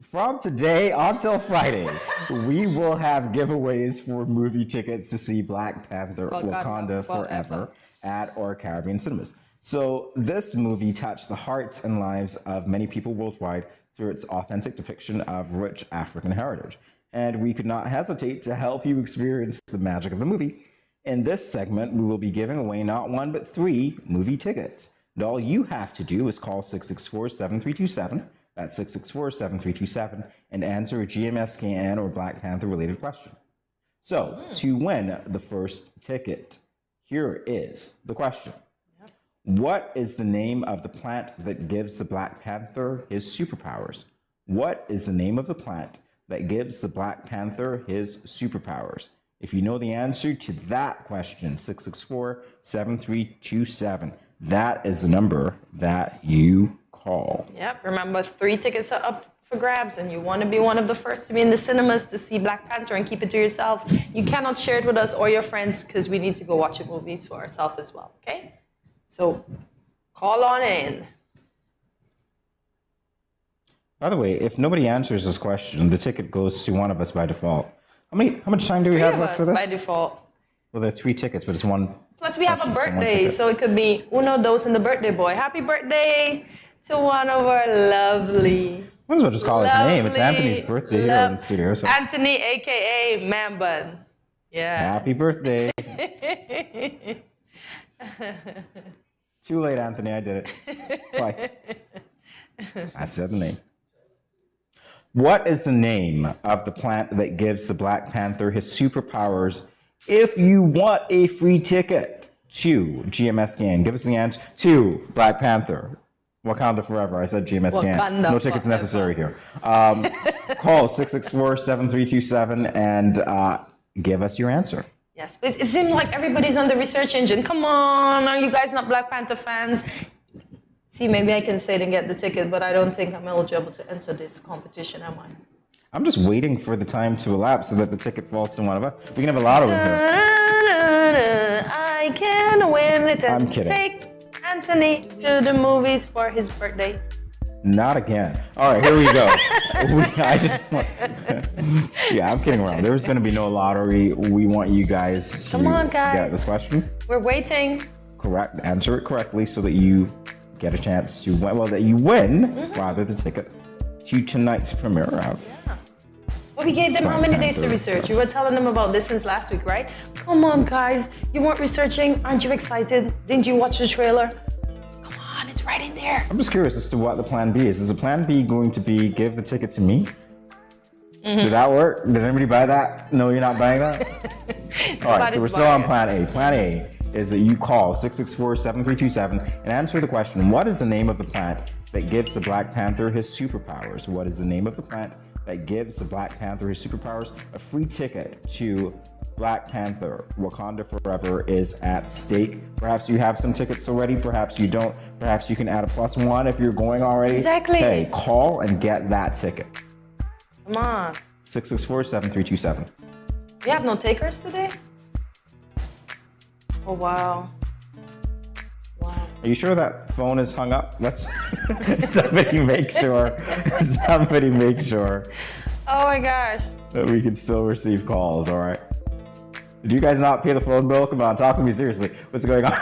Speaker 1: From today until Friday, we will have giveaways for movie tickets to see Black Panther Wakanda Forever at our Caribbean cinemas. So this movie touched the hearts and lives of many people worldwide through its authentic depiction of rich African heritage. And we could not hesitate to help you experience the magic of the movie. In this segment, we will be giving away not one, but 3 movie tickets. And all you have to do is call 664-7327, that's 664-7327, and answer a GMSKN or Black Panther related question. So, to win the first ticket, here is the question. What is the name of the plant that gives the Black Panther his superpowers? What is the name of the plant that gives the Black Panther his superpowers? If you know the answer to that question, 664-7327, that is the number that you call.
Speaker 2: Yep, remember 3 tickets are up for grabs and you want to be one of the first to be in the cinemas to see Black Panther and keep it to yourself, you cannot share it with us or your friends because we need to go watch the movies for ourselves as well, okay? So call on in.
Speaker 1: By the way, if nobody answers this question, the ticket goes to one of us by default. How much time do we have left for this?
Speaker 2: By default.
Speaker 1: Well, there are 3 tickets, but it's one.
Speaker 2: Plus we have a
Speaker 1: question for one
Speaker 2: birthday,
Speaker 1: ticket.
Speaker 2: so it could be uno, dos, and the birthday boy. Happy birthday to one of our lovely.
Speaker 1: Might as well just call his name. It's Anthony's birthday here in the studio. So.
Speaker 2: Anthony, aka Man Bun. Yeah.
Speaker 1: Happy birthday. Too late, Anthony. I did it twice. I said the name. What is the name of the plant that gives the Black Panther his superpowers if you want a free ticket to GMSKN? Give us the answer to Black Panther. Wakanda forever. I said GMSKN. No tickets necessary here. Call 664-7327 and give us your answer.
Speaker 2: Yes, but it seems like everybody's on the research engine. Come on, are you guys not Black Panther fans? See, maybe I can say it and get the ticket, but I don't think I'm eligible to enter this competition, am I?
Speaker 1: I'm just waiting for the time to elapse so that the ticket falls to one of us. We can have a lotto in here.
Speaker 2: I can win it and
Speaker 1: I'm kidding.
Speaker 2: take Anthony to the movies for his birthday.
Speaker 1: Not again. All right, here we go. Yeah, I'm kidding around. There's going to be no lottery. We want you guys to
Speaker 2: Come on, guys.
Speaker 1: get this question.
Speaker 2: We're waiting.
Speaker 1: Correct. Answer it correctly so that you get a chance to win. Well, that you win, rather, the ticket to tonight's premiere of.
Speaker 2: Yeah. Well, we gave them how many days to research? You were telling them about this since last week, right? Come on, guys. You weren't researching. Aren't you excited? Didn't you watch the trailer? Come on, it's right in there.
Speaker 1: I'm just curious as to what the plan B is. Is the plan B going to be give the ticket to me? Did that work? Did anybody buy that? No, you're not buying that? All right, so we're still on plan A. Plan A is that you call 664-7327 and answer the question, what is the name of the plant that gives the Black Panther his superpowers? What is the name of the plant that gives the Black Panther his superpowers? A free ticket to Black Panther, Wakanda Forever is at stake. Perhaps you have some tickets already, perhaps you don't. Perhaps you can add a +1 if you're going already.
Speaker 2: Exactly.
Speaker 1: Hey, call and get that ticket.
Speaker 2: Come on.
Speaker 1: 664-7327.
Speaker 2: We have no takers today? Oh, wow.
Speaker 1: Are you sure that phone is hung up? Let's somebody make sure. Somebody make sure
Speaker 2: Oh my gosh.
Speaker 1: that we can still receive calls, all right? Did you guys not pay the phone bill? Come on, talk to me seriously. What's going on?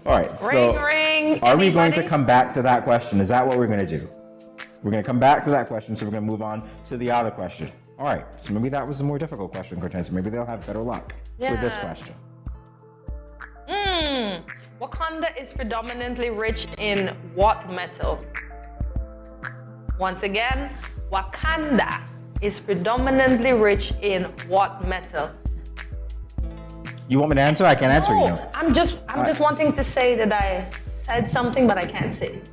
Speaker 1: All right, so
Speaker 2: Ring.
Speaker 1: are we going to come back to that question? Is that what we're going to do? We're going to come back to that question, so we're going to move on to the other question. All right, so maybe that was a more difficult question, Cortez. Maybe they'll have better luck with this question.
Speaker 2: Wakanda is predominantly rich in what metal? Once again, Wakanda is predominantly rich in what metal?
Speaker 1: You want me to answer? I can answer you.
Speaker 2: I'm just wanting to say that I said something, but I can't say it.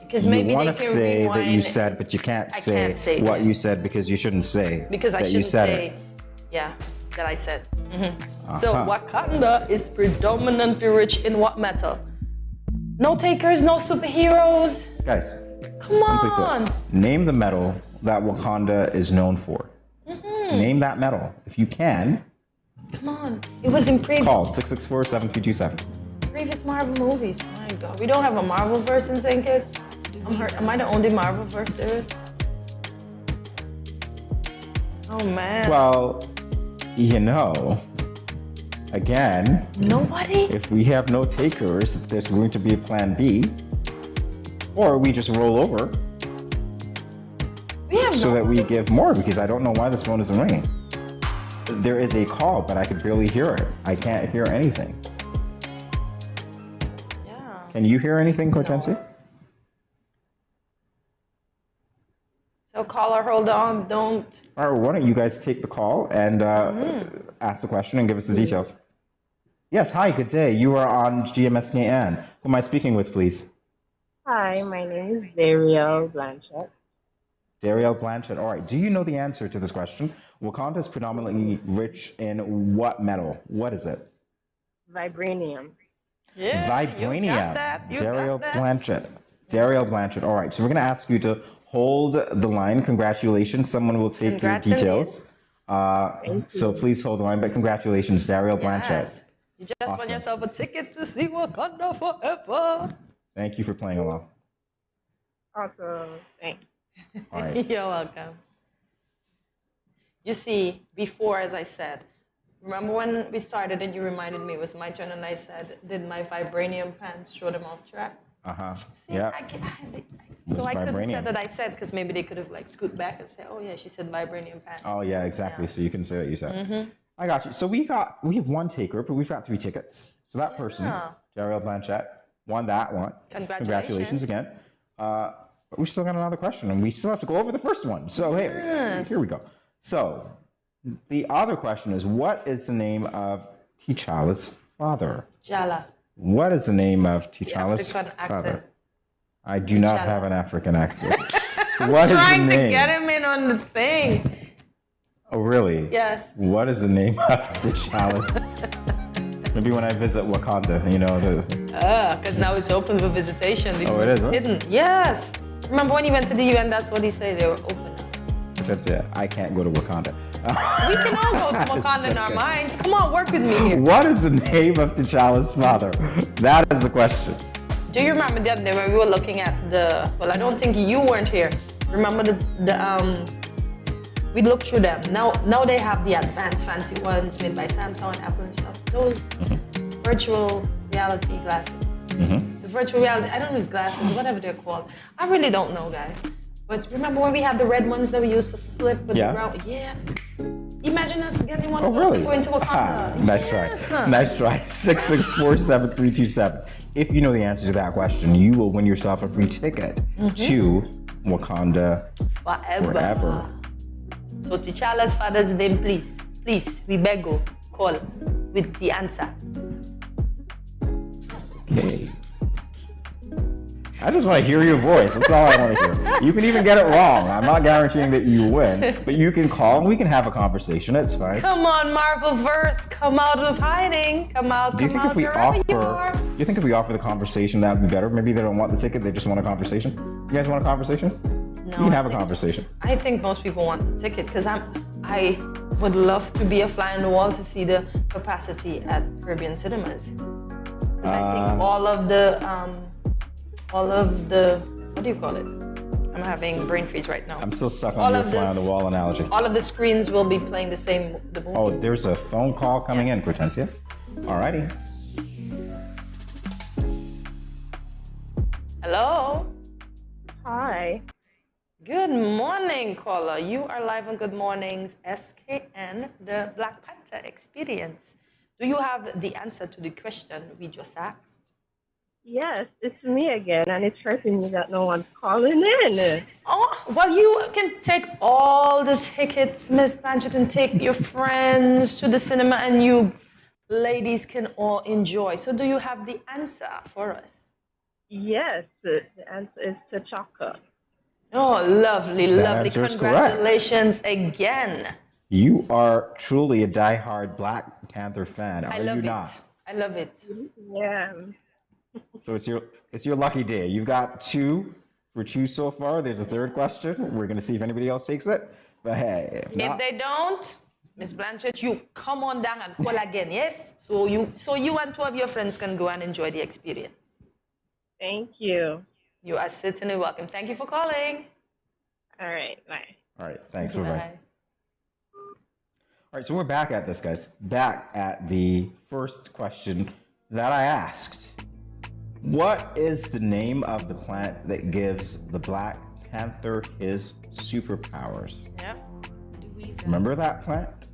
Speaker 2: Because maybe
Speaker 1: you
Speaker 2: they
Speaker 1: want
Speaker 2: can
Speaker 1: to say
Speaker 2: rewind
Speaker 1: that you said, but you can't
Speaker 2: I
Speaker 1: say,
Speaker 2: can't say
Speaker 1: what
Speaker 2: that.
Speaker 1: you said because you shouldn't say
Speaker 2: Because I
Speaker 1: that you
Speaker 2: shouldn't
Speaker 1: said
Speaker 2: say,
Speaker 1: it.
Speaker 2: yeah, that I said. So Wakanda is predominantly rich in what metal? No takers, no superheroes.
Speaker 1: Guys,
Speaker 2: Come
Speaker 1: simply
Speaker 2: on.
Speaker 1: put, name the metal that Wakanda is known for. Name that metal. If you can,
Speaker 2: Come on. It was in previous
Speaker 1: call 664-7327.
Speaker 2: previous Marvel movies. Oh my God. We don't have a Marvel verse in St. Kitts. I'm hurt. Am I the only Marvel verse there is? Oh man.
Speaker 1: Well, you know, again,
Speaker 2: Nobody?
Speaker 1: if we have no takers, there's going to be a plan B, or we just roll over
Speaker 2: We have
Speaker 1: so
Speaker 2: no
Speaker 1: that we give more, because I don't know why this phone isn't ringing. There is a call, but I can barely hear it. I can't hear anything.
Speaker 2: Yeah.
Speaker 1: Can you hear anything, Cortensi?
Speaker 2: So caller, hold on. Don't.
Speaker 1: All right, why don't you guys take the call and ask the question and give us the details. Yes, hi, good day. You are on GMSKN. Who am I speaking with, please?
Speaker 12: Hi, my name is Darielle Blanchett.
Speaker 1: Darielle Blanchett. All right, do you know the answer to this question? Wakanda is predominantly rich in what metal? What is it?
Speaker 12: Vibranium.
Speaker 2: Yeah.
Speaker 1: Vibranium.
Speaker 2: You got that.
Speaker 1: Darielle Blanchett. Dariel Blanchard. All right, so we're going to ask you to hold the line. Congratulations. Someone will take
Speaker 2: Congrats
Speaker 1: your details. So please hold the line, but congratulations, Dariel Blanchard.
Speaker 2: Yes. You just won yourself a ticket to see Wakanda forever.
Speaker 1: Thank you for playing along.
Speaker 12: Awesome. Thanks.
Speaker 1: All right.
Speaker 2: You're welcome. You see, before, as I said, remember when we started and you reminded me it was my turn and I said, did my vibranium pants show them off track?
Speaker 1: Uh-huh.
Speaker 2: See,
Speaker 1: Yeah.
Speaker 2: So I couldn't say that I said because maybe they could have like scoot back and say, oh yeah, she said vibranium pants.
Speaker 1: Oh, yeah, exactly. So you can say what you said.
Speaker 2: Mhm.
Speaker 1: I got you. So we have one taker, but we've got 3 tickets. So that person, Dariel Blanchard, won that one. Congratulations again. But we still got another question, and we still have to go over the first one. So hey, here we go. So the other question is, what is the name of T'Challa's father?
Speaker 2: Jala.
Speaker 1: What is the name of T'Challa's
Speaker 2: African
Speaker 1: father?
Speaker 2: accent.
Speaker 1: I do not
Speaker 2: T'Challa.
Speaker 1: have an African accent.
Speaker 2: I'm
Speaker 1: What is the
Speaker 2: trying to
Speaker 1: name?
Speaker 2: get him in on the thing.
Speaker 1: Oh, really?
Speaker 2: Yes.
Speaker 1: What is the name of T'Challa's? Maybe when I visit Wakanda, you know.
Speaker 2: Because now it's open for visitation.
Speaker 1: Oh, it is, huh?
Speaker 2: Hidden. Yes. Remember when he went to the UN, that's what he said, they were open.
Speaker 1: That's it. I can't go to Wakanda.
Speaker 2: We can all go to Wakanda in our minds. Come on, work with me here.
Speaker 1: What is the name of T'Challa's father? That is the question.
Speaker 2: Do you remember the other day when we were looking at well, I don't think you weren't here. Remember we looked through them. Now they have the advanced fancy ones made by Samsung and Apple and stuff. Those virtual reality glasses. The virtual reality, I don't know, it's glasses, whatever they're called. I really don't know, guys. But remember when we had the red ones that we used to slip with the brown? Yeah. Imagine us getting one of those and going to Wakanda.
Speaker 1: Nice try. Nice try. 664-7327. If you know the answer to that question, you will win yourself a free ticket to Wakanda forever.
Speaker 2: So T'Challa's father's name, please, we beg you, call with the answer.
Speaker 1: Okay. I just want to hear your voice. That's all I want to hear. You can even get it wrong. I'm not guaranteeing that you win, but you can call and we can have a conversation. It's fine.
Speaker 2: Come on, Marvelverse, come out of hiding. Come out,
Speaker 1: Do you think if we offer the conversation, that would be better? Maybe they don't want the ticket, they just want a conversation. You guys want a conversation?
Speaker 2: No,
Speaker 1: we can have a conversation.
Speaker 2: I think most people want the ticket because I would love to be a fly on the wall to see the capacity at Caribbean cinemas. Because I think all of the what do you call it? I'm having brain freeze right now.
Speaker 1: I'm still stuck on your fly on the wall analogy.
Speaker 2: All of the screens will be playing the movie.
Speaker 1: Oh, there's a phone call coming in, Cortencia. Alrighty.
Speaker 2: Hello.
Speaker 12: Hi.
Speaker 2: Good morning, caller. You are live on Good Mornings SKN, the Black Panther experience. Do you have the answer to the question we just asked?
Speaker 12: Yes, it's me again, and it's hurting me that no one's calling in.
Speaker 2: Oh, well, you can take all the tickets, Miss Blanchard, and take your friends to the cinema, and you ladies can all enjoy. So do you have the answer for us?
Speaker 12: Yes, the answer is T'Chaka.
Speaker 2: Oh, lovely,
Speaker 1: That
Speaker 2: lovely.
Speaker 1: answer is
Speaker 2: Congratulations again.
Speaker 1: You are truly a diehard Black Panther fan, are you not?
Speaker 2: I love it.
Speaker 12: Yeah.
Speaker 1: So it's your lucky day. You've got 2 for 2 so far. There's a third question. We're going to see if anybody else takes it. But hey, if not,
Speaker 2: If they don't, Miss Blanchard, you come on down and call again, yes? So you and 2 of your friends can go and enjoy the experience.
Speaker 12: Thank you.
Speaker 2: You are certainly welcome. Thank you for calling.
Speaker 12: All right, bye.
Speaker 1: all right, thanks. Bye-bye. All right, so we're back at this, guys. Back at the first question that I asked. What is the name of the plant that gives the Black Panther his superpowers?
Speaker 2: Yeah.
Speaker 1: Remember that plant?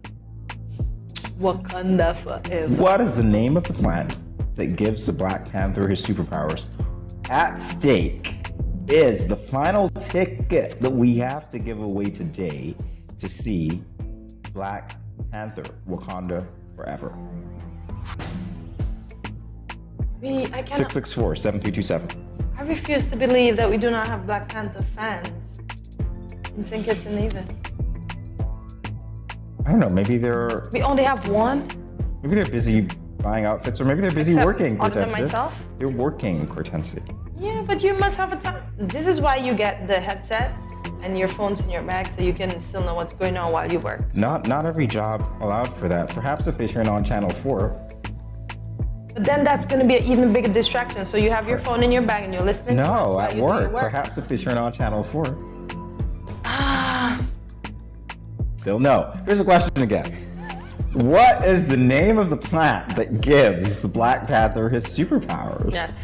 Speaker 2: Wakanda forever.
Speaker 1: What is the name of the plant that gives the Black Panther his superpowers? At stake is the final ticket that we have to give away today to see Black Panther, Wakanda Forever. 664-7327.
Speaker 2: I refuse to believe that we do not have Black Panther fans in St. Kitts and Nevis.
Speaker 1: I don't know, maybe they're
Speaker 2: We only have one.
Speaker 1: busy buying outfits, or maybe they're busy
Speaker 2: Except
Speaker 1: working,
Speaker 2: other than
Speaker 1: Cortensia.
Speaker 2: myself?
Speaker 1: They're working, Cortensia.
Speaker 2: Yeah, but you must have a time. This is why you get the headsets and your phones in your bag so you can still know what's going on while you work.
Speaker 1: Not every job allowed for that. Perhaps if they turn on channel 4.
Speaker 2: But then that's going to be an even bigger distraction. So you have your phone in your bag and you're listening to us
Speaker 1: No,
Speaker 2: while
Speaker 1: at
Speaker 2: you do your
Speaker 1: work.
Speaker 2: work.
Speaker 1: Perhaps if they turn on channel 4.
Speaker 2: Ah,
Speaker 1: They'll know. Here's a question again. What is the name of the plant that gives the Black Panther his superpowers?
Speaker 2: yes.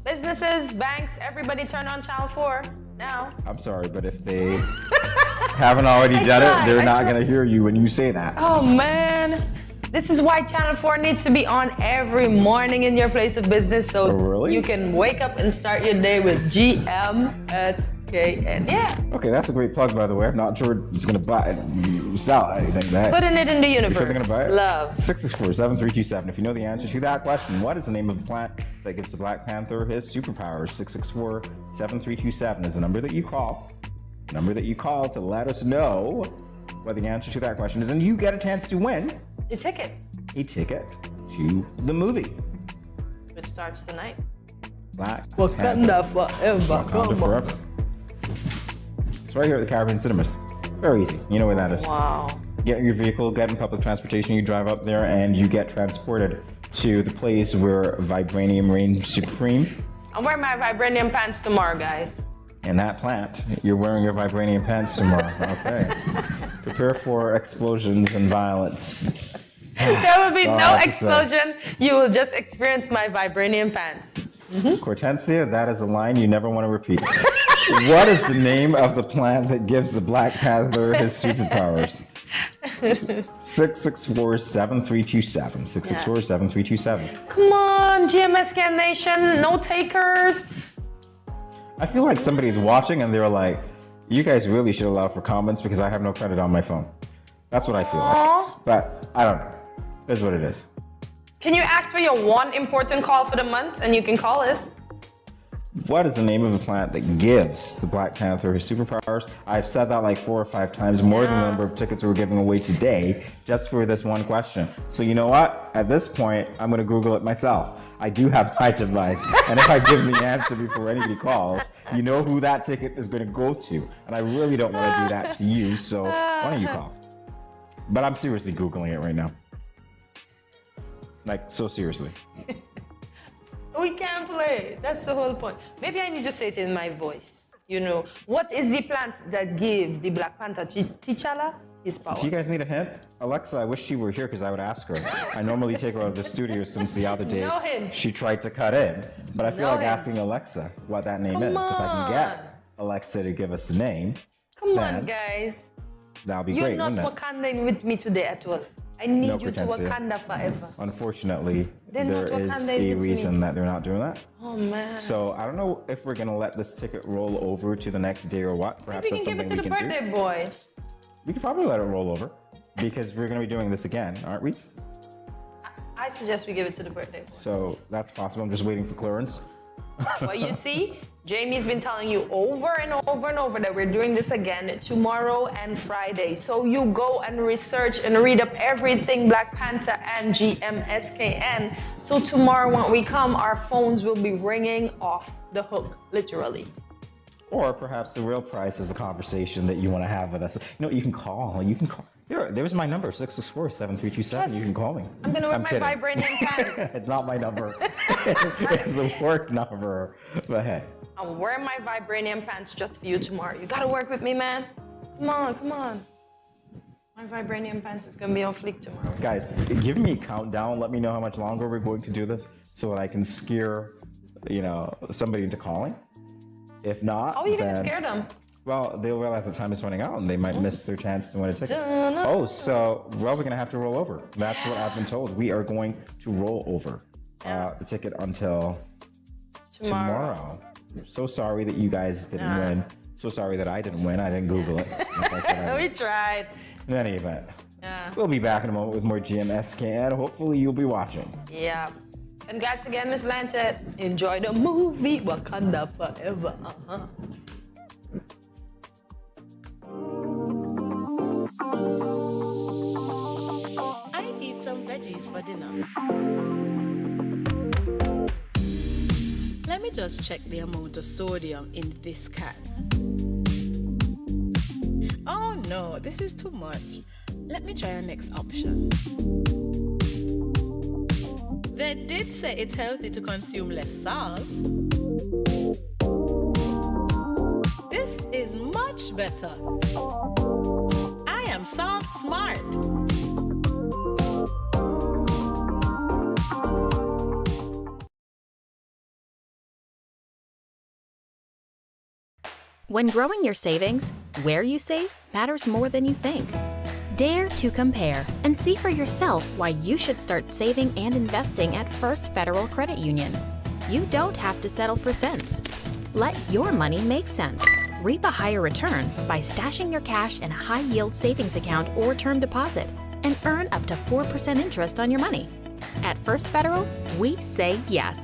Speaker 2: Businesses, banks, everybody turn on Channel 4 now.
Speaker 1: I'm sorry, but if they haven't already done it, they're not going to hear you when you say that.
Speaker 2: Oh man, this is why Channel 4 needs to be on every morning in your place of business so you can wake up and start your day with GMSKN. Yeah.
Speaker 1: Okay, that's a great plug, by the way. I'm not sure it's going to buy it, sell anything. That
Speaker 2: Putting it in the
Speaker 1: you sure
Speaker 2: universe.
Speaker 1: they're going to buy it?
Speaker 2: Love.
Speaker 1: 664-7327. If you know the answer to that question, what is the name of the plant that gives the Black Panther his superpowers? 664-7327 is the number that you call. The number that you call to let us know what the answer to that question is, and you get a chance to win
Speaker 2: A ticket.
Speaker 1: a ticket to the movie.
Speaker 2: Which starts tonight.
Speaker 1: Black
Speaker 2: Wakanda forever.
Speaker 1: Wakanda forever. It's right here at the Caribbean Cinemas. Very easy. You know where that is.
Speaker 2: Wow.
Speaker 1: Get in your vehicle, get in public transportation, you drive up there, and you get transported to the place where vibranium reigns supreme.
Speaker 2: I'm wearing my vibranium pants tomorrow, guys.
Speaker 1: In that plant, you're wearing your vibranium pants tomorrow. Okay. Prepare for explosions and violence.
Speaker 2: There will be
Speaker 1: That's all I
Speaker 2: no
Speaker 1: have to say.
Speaker 2: explosion. You will just experience my vibranium pants.
Speaker 1: Hortensia, that is a line you never want to repeat. What is the name of the plant that gives the Black Panther his superpowers? 664-7327. 664-7327.
Speaker 2: Come on, GMSK Nation, no takers.
Speaker 1: I feel like somebody's watching and they're like, you guys really should allow for comments because I have no credit on my phone. That's what I feel like. But I don't know. That's what it is.
Speaker 2: Can you ask for your one important call for the month and you can call us?
Speaker 1: What is the name of the plant that gives the Black Panther his superpowers? I've said that like 4 or 5 times, more than the number of tickets we're giving away today, just for this one question. So you know what? At this point, I'm going to Google it myself. I do have my device, and if I give the answer before anybody calls, you know who that ticket is going to go to. And I really don't want to do that to you, so why don't you call? But I'm seriously Googling it right now. Like, so seriously.
Speaker 2: We can't play. That's the whole point. Maybe I need to say it in my voice. You know, what is the plant that gives the Black Panther T'Challa his power?
Speaker 1: Do you guys need a hint? Alexa, I wish she were here because I would ask her. I normally take her out of the studio since the other day
Speaker 2: No hint.
Speaker 1: she tried to cut in. But I feel
Speaker 2: No
Speaker 1: like
Speaker 2: hint.
Speaker 1: asking Alexa what that name
Speaker 2: Come
Speaker 1: is. If I can
Speaker 2: on.
Speaker 1: get Alexa to give us the name,
Speaker 2: Come
Speaker 1: then
Speaker 2: on, guys.
Speaker 1: that'll be
Speaker 2: You're
Speaker 1: great,
Speaker 2: not
Speaker 1: wouldn't it?
Speaker 2: Wakanding with me today at all. I need
Speaker 1: No
Speaker 2: you to
Speaker 1: pretense here.
Speaker 2: Wakanda forever.
Speaker 1: Unfortunately,
Speaker 2: They're
Speaker 1: there
Speaker 2: not
Speaker 1: is
Speaker 2: Wakanda
Speaker 1: a
Speaker 2: with me.
Speaker 1: reason that they're not doing that.
Speaker 2: Oh man.
Speaker 1: So I don't know if we're gonna let this ticket roll over to the next day or what. Perhaps
Speaker 2: Maybe we
Speaker 1: that's
Speaker 2: can give
Speaker 1: something
Speaker 2: it to
Speaker 1: we
Speaker 2: the
Speaker 1: can do.
Speaker 2: birthday boy.
Speaker 1: We could probably let it roll over because we're gonna be doing this again, aren't we?
Speaker 2: I suggest we give it to the birthday boy.
Speaker 1: So that's possible. I'm just waiting for clearance.
Speaker 2: Well, you see, Jamie's been telling you over and over and over that we're doing this again tomorrow and Friday. So you go and research and read up everything Black Panther and GMSKN. So tomorrow when we come, our phones will be ringing off the hook, literally.
Speaker 1: Or perhaps the real prize is a conversation that you want to have with us. You know, you can call. You can call. There's my number, 664-7327. You can call me.
Speaker 2: I'm gonna wear my
Speaker 1: kidding.
Speaker 2: vibranium pants.
Speaker 1: It's not my number. It's a work number. But hey,
Speaker 2: I'm wearing my vibranium pants just for you tomorrow. You gotta work with me, man. Come on, come on. My vibranium pants is gonna be on fleek tomorrow.
Speaker 1: guys, give me a countdown. Let me know how much longer we're going to do this so that I can scare, somebody into calling. If not,
Speaker 2: Oh, you're gonna
Speaker 1: then-
Speaker 2: scare them.
Speaker 1: Well, they'll realize the time is running out and they might miss their chance to win a ticket.
Speaker 2: Dun-dun.
Speaker 1: Oh, so, we're going to have to roll over. That's what I've been told. We are going to roll over the ticket until tomorrow. So sorry that you guys didn't win. So sorry that I didn't win. I didn't Google it. Like I said,
Speaker 2: We tried.
Speaker 1: in any event,
Speaker 2: Yeah.
Speaker 1: we'll be back in a moment with more GMSKN. Hopefully you'll be watching.
Speaker 2: Yeah. Congrats again, Miss Blanchett. Enjoy the movie Wakanda Forever.
Speaker 14: I need some veggies for dinner. Let me me just check the amount of sodium in this can. Oh no, this is too much. Let me try our next option. They did say it's healthy to consume less salt. This is much better. I am salt smart.
Speaker 15: When growing your savings, where you save matters more than you think. Dare to compare and see for yourself why you should start saving and investing at First Federal Credit Union. You don't have to settle for cents. Let your money make sense. Reap a higher return by stashing your cash in a high-yield savings account or term deposit and earn up to 4% interest on your money. At First Federal, we say yes.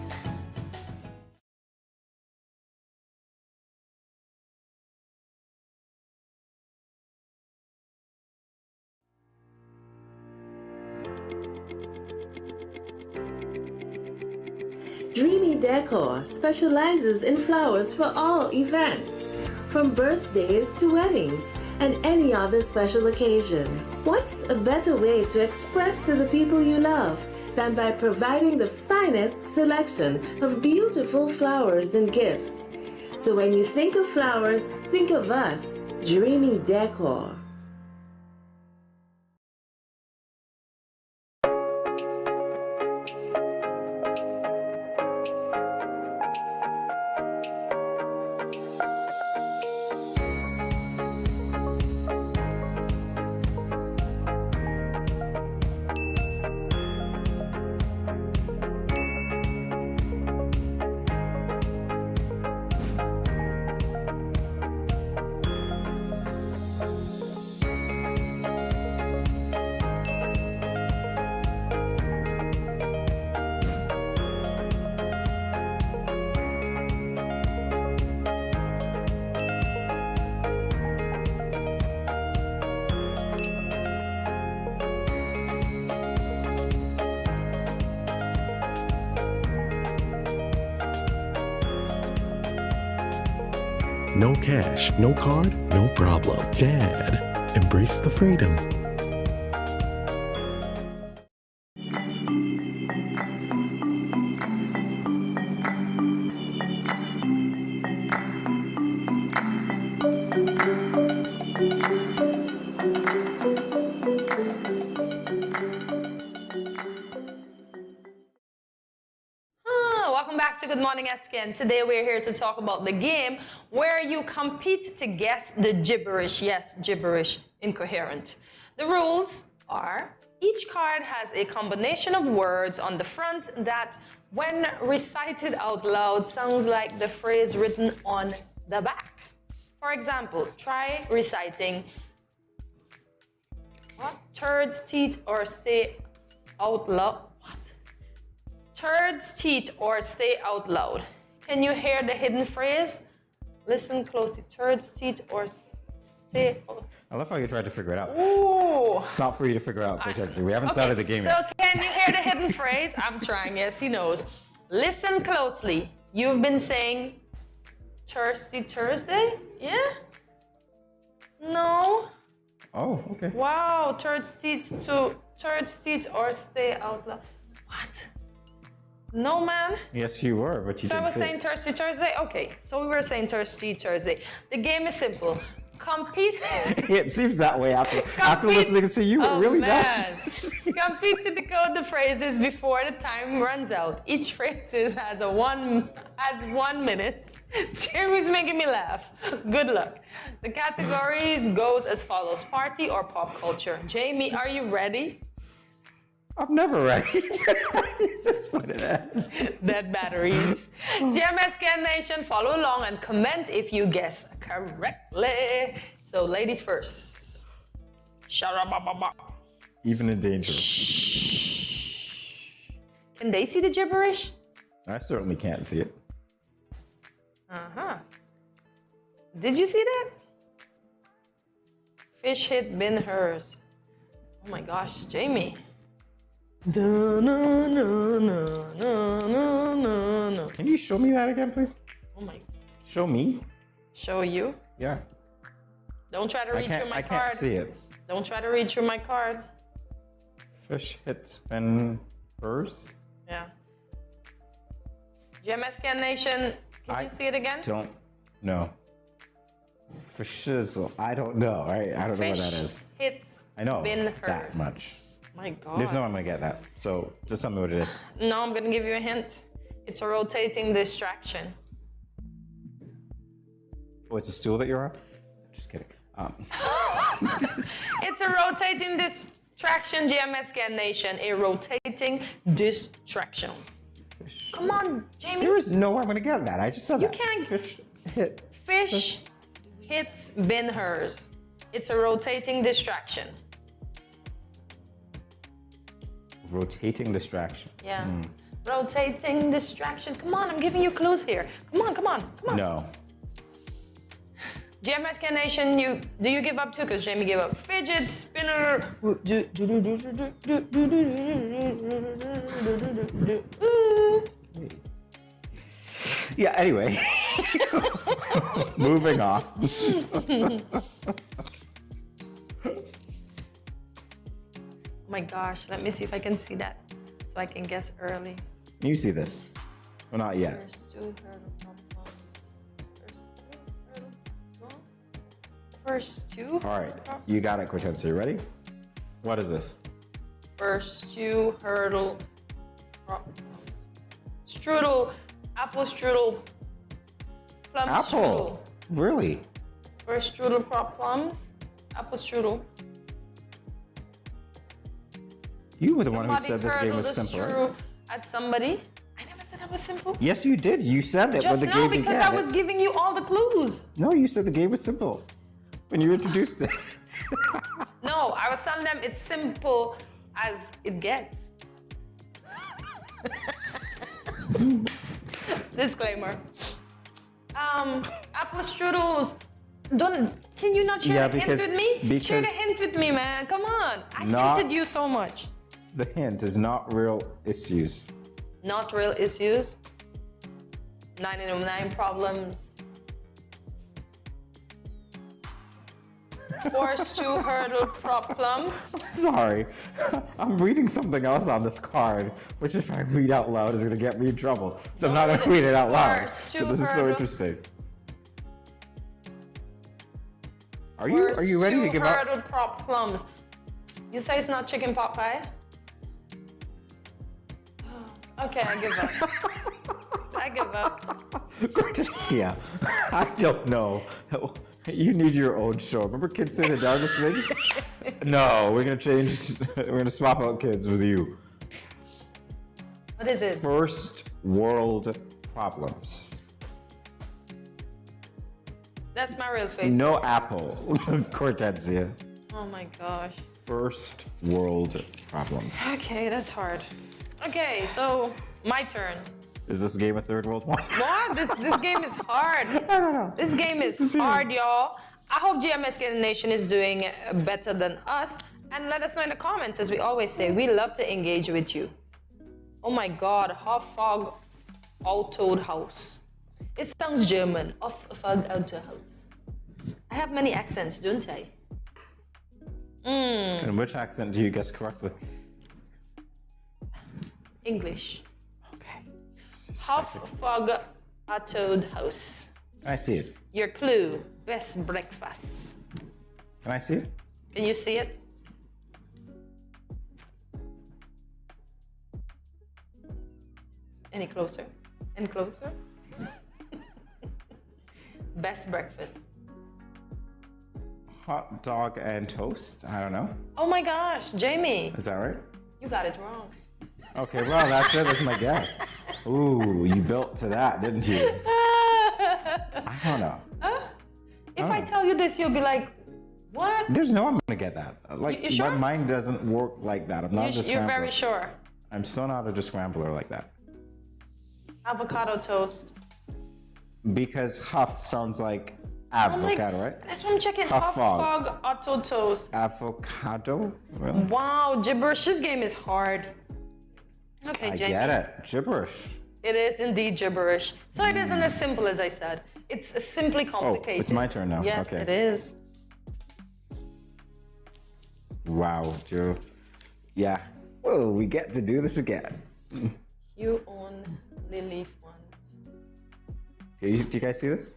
Speaker 23: Dreamy Decor specializes in flowers for all events, from birthdays to weddings and any other special occasion. What's a better way to express to the people you love than by providing the finest selection of beautiful flowers and gifts? So when you think of flowers, think of us, Dreamy Decor.
Speaker 11: No cash, no card, no problem. Dad, embrace the freedom.
Speaker 2: Welcome back to Good Morning SKN. Today we're here to talk about the game where you compete to guess the gibberish. Yes, gibberish, incoherent. The rules are each card has a combination of words on the front that, when recited out loud, sounds like the phrase written on the back. For example, try reciting what? Turds, teeth, or stay out loud. Turds, teeth, or stay out loud. Can you hear the hidden phrase? Listen closely. Turds, teeth, or stay out.
Speaker 1: I love how you tried to figure it out.
Speaker 2: Ooh.
Speaker 1: It's not for you to figure out, Coach Hexer. We haven't started the game
Speaker 2: so
Speaker 1: yet.
Speaker 2: can you hear the hidden phrase? I'm trying. Yes, he knows. Listen closely. You've been saying Thirsty Thursday? Yeah? No?
Speaker 1: Oh, okay.
Speaker 2: Wow. Turds, teeth, or stay out loud. What? No, man.
Speaker 1: Yes, you were, but you
Speaker 2: So I
Speaker 1: didn't
Speaker 2: was
Speaker 1: say
Speaker 2: saying
Speaker 1: it.
Speaker 2: Thirsty Thursday? Okay, so we were saying Thirsty Thursday. The game is simple. Compete.
Speaker 1: It seems that way after listening to you. It really does.
Speaker 2: Compete to decode the phrases before the time runs out. Each phrase has 1 minute. Jeremy's making me laugh. Good luck. The categories goes as follows: party or pop culture. Jamie, are you ready?
Speaker 1: I'm never ready. That's what it is.
Speaker 2: Dead batteries. GMSKN Nation, follow along and comment if you guess correctly. So, ladies first. Sharabababa.
Speaker 1: Even in danger.
Speaker 2: Can they see the gibberish?
Speaker 1: I certainly can't see it.
Speaker 2: Uh-huh. Did you see that? Fish hit bin hers. Oh my gosh, Jamie.
Speaker 1: Can you show me that again, please?
Speaker 2: Oh my.
Speaker 1: Show me?
Speaker 2: Show you?
Speaker 1: Yeah.
Speaker 2: Don't try to read through my
Speaker 1: I
Speaker 2: card.
Speaker 1: can't see it.
Speaker 2: Don't try to read through my card.
Speaker 1: Fish hit spin purse.
Speaker 2: Yeah. GMSCAN Nation, can you see it again?
Speaker 1: Don't know. For shizzle. I don't know. Right? I don't know what that is.
Speaker 2: Hits.
Speaker 1: I know
Speaker 2: Been
Speaker 1: that
Speaker 2: hers.
Speaker 1: much.
Speaker 2: My God.
Speaker 1: There's no way I'm gonna get that. So just tell me what it is.
Speaker 2: No, I'm gonna give you a hint. It's a rotating distraction.
Speaker 1: Oh, it's a stool that you're on? Just kidding.
Speaker 2: It's a rotating distraction, GMSCAN Nation. A rotating distraction. Come on, Jamie.
Speaker 1: There is no way I'm gonna get that. I just said
Speaker 2: You
Speaker 1: that.
Speaker 2: can't.
Speaker 1: Fish hit.
Speaker 2: Fish hits been hers. It's a rotating distraction.
Speaker 1: Rotating distraction.
Speaker 2: Yeah. Rotating distraction. Come on, I'm giving you clues here. Come on, come on, come on.
Speaker 1: No.
Speaker 2: GMSCAN Nation, do you give up too? Because Jamie gave up. Fidget spinner.
Speaker 1: Yeah, anyway. Moving on.
Speaker 2: Oh my gosh, let me see if I can see that so I can guess early.
Speaker 1: You see this? Well, not yet.
Speaker 2: First two hurdle problems. First two.
Speaker 1: All right, you got it, Cortensia. You ready? What is this?
Speaker 2: First two hurdle problems. Strudel, apple strudel, plum
Speaker 1: Apple.
Speaker 2: strudel.
Speaker 1: Really?
Speaker 2: First strudel plums, apple strudel.
Speaker 1: You were the one who
Speaker 2: Somebody
Speaker 1: said this game was
Speaker 2: hurled a
Speaker 1: simple.
Speaker 2: straw
Speaker 1: Right?
Speaker 2: at somebody. I never said that was simple.
Speaker 1: Yes, you did. You said it, but
Speaker 2: Just
Speaker 1: the
Speaker 2: now
Speaker 1: game
Speaker 2: because
Speaker 1: began.
Speaker 2: I was giving you all the clues.
Speaker 1: No, you said the game was simple when you introduced it.
Speaker 2: No, I was telling them it's simple as it gets. Disclaimer. Apple strudels. Can you not share a hint with me? Share the hint with me, man. Come on. I hinted you so much.
Speaker 1: The hint is not real issues.
Speaker 2: Not real issues. 909 problems. Forced to hurdle problems.
Speaker 1: Sorry, I'm reading something else on this card, which if I read out loud is gonna get me in trouble. So I'm not gonna read it out loud. So this is so interesting. Are you ready to give up?
Speaker 2: Hurdle problems. You say it's not chicken pot pie? Okay, I give up. I give up.
Speaker 1: Cortesia, I don't know. You need your own show. Remember Kids Say the Darkest Things? No, we're gonna change. We're gonna swap out kids with you.
Speaker 2: What is it?
Speaker 1: First world problems.
Speaker 2: That's my real face.
Speaker 1: No apple, Cortesia.
Speaker 2: Oh my gosh.
Speaker 1: First world problems.
Speaker 2: Okay, that's hard. Okay, so my turn.
Speaker 1: Is this game a third world war?
Speaker 2: What? This game is hard. I don't know. This game is hard, y'all. I hope GMSCAN Nation is doing better than us. And let us know in the comments, as we always say. We love to engage with you. Oh my God, Hoffog Autod House. It sounds German. Hoffog Autod House. I have many accents, don't I?
Speaker 1: And which accent do you guess correctly?
Speaker 2: English. Hoffog Autod House.
Speaker 1: I see it.
Speaker 2: Your clue, best breakfast.
Speaker 1: Can I see it?
Speaker 2: Can you see it? Any closer? Any closer? Best breakfast.
Speaker 1: Hot dog and toast? I don't know.
Speaker 2: Oh my gosh, Jamie.
Speaker 1: Is that right?
Speaker 2: You got it wrong.
Speaker 1: Okay, well, that's it. That's my guess. Ooh, you built to that, didn't you? I don't know.
Speaker 2: If I tell you this, you'll be like, what?
Speaker 1: There's no I'm gonna get that. Like,
Speaker 2: You sure?
Speaker 1: my mind doesn't work like that. I'm not just.
Speaker 2: You're very sure.
Speaker 1: I'm so not a scrambler like that.
Speaker 2: Avocado toast.
Speaker 1: Because huff sounds like avocado, right?
Speaker 2: That's what I'm checking.
Speaker 1: Hoffog.
Speaker 2: Hoffog Auto Toast.
Speaker 1: Avocado? Really?
Speaker 2: Wow, gibberish. This game is hard. Okay,
Speaker 1: I
Speaker 2: Jamie.
Speaker 1: get it. Gibberish.
Speaker 2: It is indeed gibberish. So it isn't as simple as I said. It's simply complicated.
Speaker 1: Oh, it's my turn now.
Speaker 2: Yes,
Speaker 1: Okay.
Speaker 2: it is.
Speaker 1: Wow, Joe. Yeah. Whoa, we get to do this again.
Speaker 2: You own the leaf ones.
Speaker 1: Do you guys see this?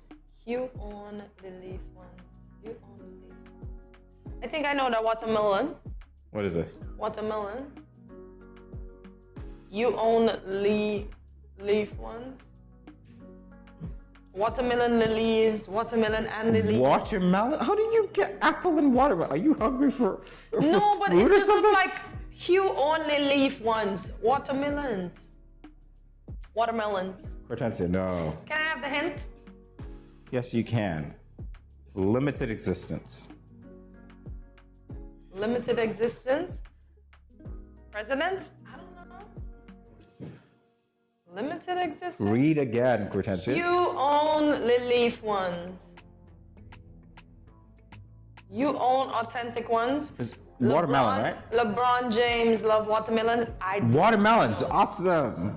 Speaker 2: You own the leaf ones. You own the leaf ones. I think I know that watermelon.
Speaker 1: What is this?
Speaker 2: Watermelon. You own leaf ones. Watermelon lilies, watermelon and lilies.
Speaker 1: Watermelon? How do you get apple and watermelon? Are you hungry for
Speaker 2: No, but
Speaker 1: fruit
Speaker 2: it
Speaker 1: or
Speaker 2: just
Speaker 1: something?
Speaker 2: looks like you only leaf ones. Watermelons. Watermelons.
Speaker 1: Hortensia, no.
Speaker 2: Can I have the hint?
Speaker 1: Yes, you can. Limited existence.
Speaker 2: Limited existence. President? I don't know. Limited existence.
Speaker 1: Read again, Hortensia.
Speaker 2: You own the leaf ones. You own authentic ones.
Speaker 1: It's watermelon, right?
Speaker 2: LeBron James love watermelon.
Speaker 1: Watermelons, awesome.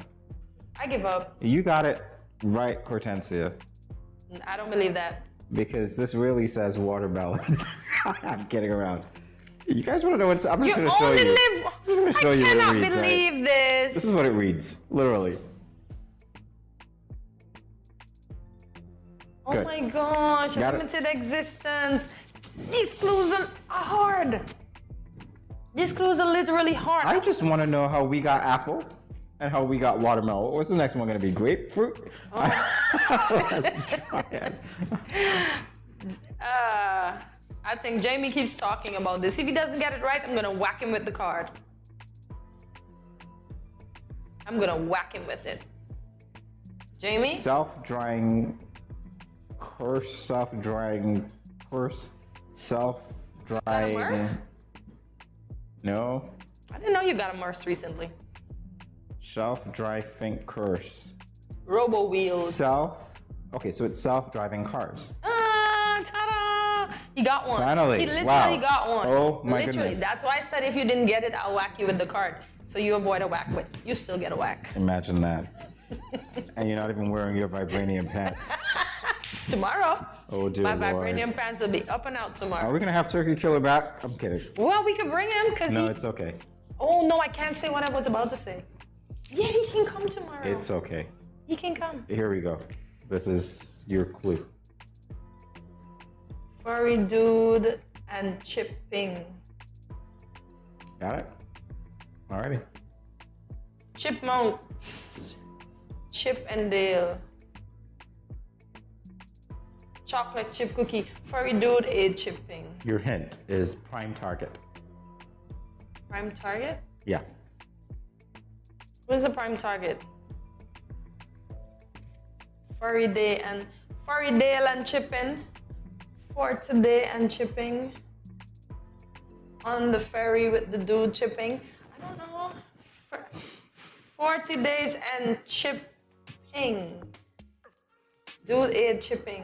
Speaker 2: I give up.
Speaker 1: You got it right, Hortensia.
Speaker 2: I don't believe that.
Speaker 1: Because this really says watermelons. I'm kidding around. You guys want to know what's? I'm just going to show you. I'm just going to show you what it reads.
Speaker 2: I cannot believe this.
Speaker 1: This is what it reads, literally.
Speaker 2: Oh
Speaker 1: Good.
Speaker 2: my gosh,
Speaker 1: Got it.
Speaker 2: limited existence. These clues are hard. These clues are literally hard.
Speaker 1: I just want to know how we got apple and how we got watermelon. What's the next one going to be? Grapefruit? Let's try it.
Speaker 2: I think Jamie keeps talking about this. If he doesn't get it right, I'm gonna whack him with the card. I'm gonna whack him with it. Jamie?
Speaker 1: Self-drying curse, self-drying purse, self-drying.
Speaker 2: Merce?
Speaker 1: No.
Speaker 2: I didn't know you got a Merce recently.
Speaker 1: Self-dry think curse.
Speaker 2: Robo wheels.
Speaker 1: Okay, so it's self-driving cars.
Speaker 2: Ta-da! He got one.
Speaker 1: Finally.
Speaker 2: He literally
Speaker 1: Wow.
Speaker 2: got one.
Speaker 1: Oh, my
Speaker 2: literally.
Speaker 1: goodness.
Speaker 2: That's why I said if you didn't get it, I'll whack you with the card. So you avoid a whack, but you still get a whack.
Speaker 1: Imagine that. And you're not even wearing your vibranium pants.
Speaker 2: Tomorrow.
Speaker 1: Oh, dear
Speaker 2: My
Speaker 1: Lord.
Speaker 2: vibranium pants will be up and out tomorrow.
Speaker 1: Are we going to have Turkey Killer back? I'm kidding.
Speaker 2: Well, we could bring him because
Speaker 1: No, it's okay.
Speaker 2: Oh, no, I can't say what I was about to say. Yeah, he can come tomorrow.
Speaker 1: It's okay.
Speaker 2: He can come.
Speaker 1: Here we go. This is your clue.
Speaker 2: Furry dude and chipping.
Speaker 1: Got it? Alrighty.
Speaker 2: Chipmunks. Chip and Dale. Chocolate chip cookie. Furry dude ate chipping.
Speaker 1: Your hint is prime target.
Speaker 2: Prime target?
Speaker 1: Yeah.
Speaker 2: Where's the prime target? Furry Dale and chipping. For today and chipping. On the ferry with the dude chipping. I don't know. 40 days and chipping. Dude ate chipping.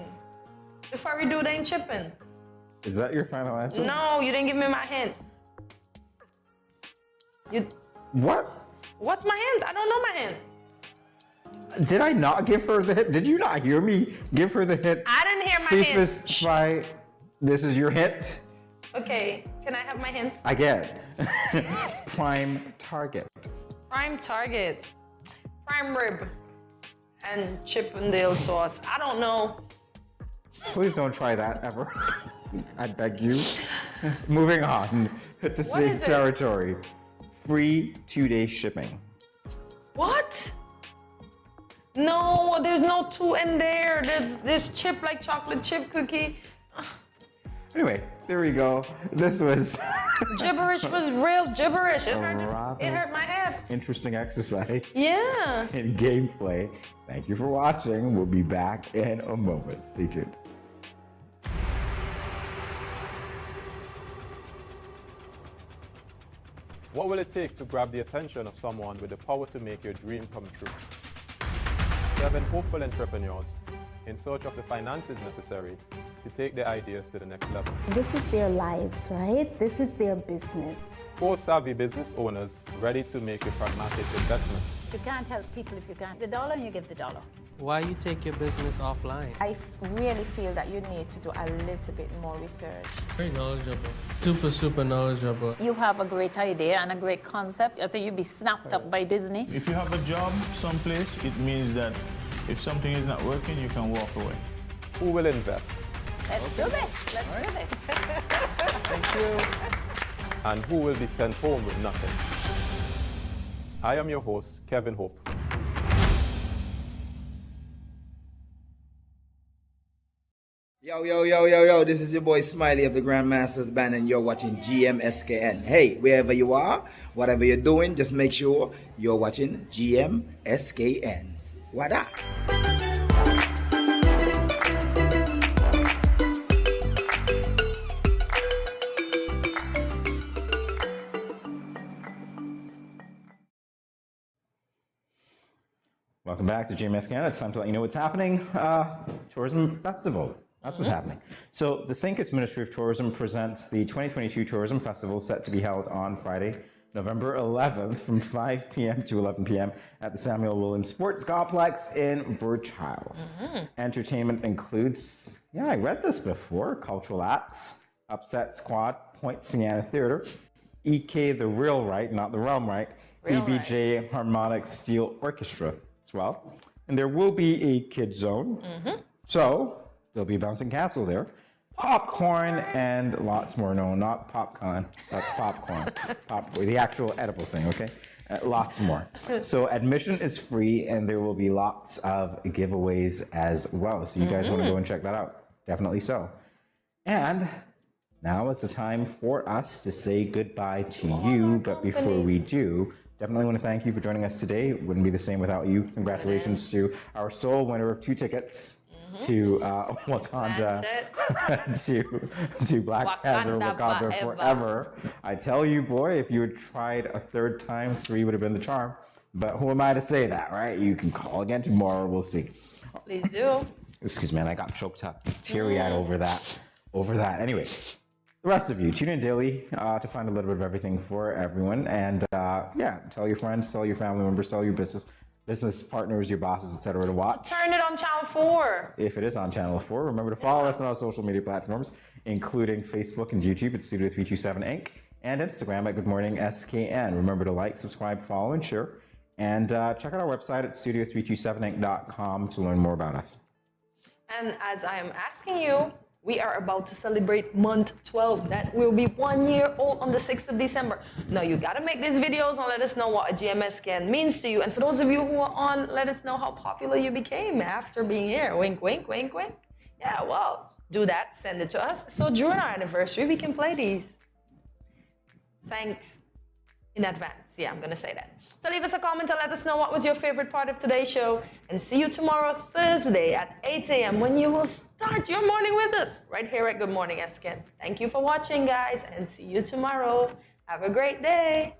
Speaker 2: The furry dude ain't chipping.
Speaker 1: Is that your final answer?
Speaker 2: No, you didn't give me my hint.
Speaker 1: What?
Speaker 2: What's my hint? I don't know my hint.
Speaker 1: Did I not give her the hint? Did you not hear me give her the hint?
Speaker 2: I didn't hear my hint.
Speaker 1: This is your hint?
Speaker 2: Okay, can I have my hint?
Speaker 1: I get it. Prime target.
Speaker 2: Prime target. Prime rib. And Chippendale sauce. I don't know.
Speaker 1: Please don't try that ever. I beg you. Moving on to safe territory. Free 2-day shipping.
Speaker 2: What? No, there's no 2 in there. There's chip like chocolate chip cookie.
Speaker 1: Anyway, there we go. This was
Speaker 2: Gibberish was real gibberish. It hurt my head.
Speaker 1: interesting exercise.
Speaker 2: Yeah.
Speaker 1: In gameplay. Thank you for watching. We'll be back in a moment. Stay tuned.
Speaker 4: What will it take to grab the attention of someone with the power to make your dream come true? 7 hopeful entrepreneurs in search of the finances necessary to to take their ideas to the next level.
Speaker 6: This is their lives, right? This is their business.
Speaker 4: 4 savvy business owners ready to make a pragmatic investment.
Speaker 7: You can't help people if you can't. The dollar, you give the dollar.
Speaker 8: Why you take your business offline?
Speaker 13: I really feel that you need to do a little bit more research.
Speaker 8: Very knowledgeable. Super knowledgeable.
Speaker 7: You have a great idea and a great concept. I think you'd be snapped up by Disney.
Speaker 10: If you have a job someplace, it means that if something is not working, you can walk away.
Speaker 4: Who will invest?
Speaker 7: Let's do this. Let's do this.
Speaker 4: Thank you. And who will be sent home with nothing? I am your host, Kevin Hope.
Speaker 16: Yo, this is your boy Smiley of the Grandmasters Band, and you're watching GMSKN. Hey, wherever you are, whatever you're doing, just make sure you're watching GMSKN. What up?
Speaker 1: Welcome back to GMSKN. It's time to let you know what's happening. Tourism Festival. That's what's happening. So the St. Kitts Ministry of Tourism presents the 2022 Tourism Festival, set to be held on Friday, November 11th from 5 p.m. to 11 p.m. at the Samuel Williams Sports Complex in Verchiles. Entertainment includes, I read this before, cultural acts, Upset Squad, Point Sienna Theater, EK The Real Right, not the Realm Right, EBJ Harmonic Steel Orchestra as well. And there will be a kids zone. So there'll be a bouncing castle there, popcorn, and lots more. No, not popcorn, but popcorn. Popcorn, the actual edible thing, okay? Lots more. So admission is free, and there will be lots of giveaways as well. So you guys want to go and check that out? Definitely so. And now is the time for us to say goodbye to you. But before we do, definitely want to thank you for joining us today. It wouldn't be the same without you. Congratulations to our sole winner of 2 tickets. To Wakanda, to Black Panther, Wakanda forever. I tell you, boy, if you had tried a third time, 3 would have been the charm. But who am I to say that, right? You can call again tomorrow. We'll see.
Speaker 2: Please do.
Speaker 1: Excuse me, man, I got choked up, teary-eyed over that. Anyway, the rest of you, tune in daily to find a little bit of everything for everyone. And tell your friends, tell your family members, tell your business partners, your bosses, etc. to watch.
Speaker 2: Turn it on Channel 4.
Speaker 1: If it is on Channel 4, remember to follow us on our social media platforms, including Facebook and YouTube at Studio 327 Inc. and Instagram at Good Morning SKN. Remember to like, subscribe, follow, and share. And check out our website at studio327inc.com to learn more about us.
Speaker 2: And as I am asking you, we are about to celebrate month 12. That will be 1 year old on the 6th of December. Now you gotta make these videos and let us know what a GMSKN means to you. And for those of you who are on, let us know how popular you became after being here. Wink, wink, wink, wink. Yeah, well, do that, send it to us. So during our anniversary, we can play these. Thanks in advance. Yeah, I'm gonna say that. So leave us a comment and let us know what was your favorite part of today's show. And see you tomorrow, Thursday at 8 a.m. when you will start your morning with us right here at Good Morning SKN. Thank you for watching, guys, and see you tomorrow. Have a great day.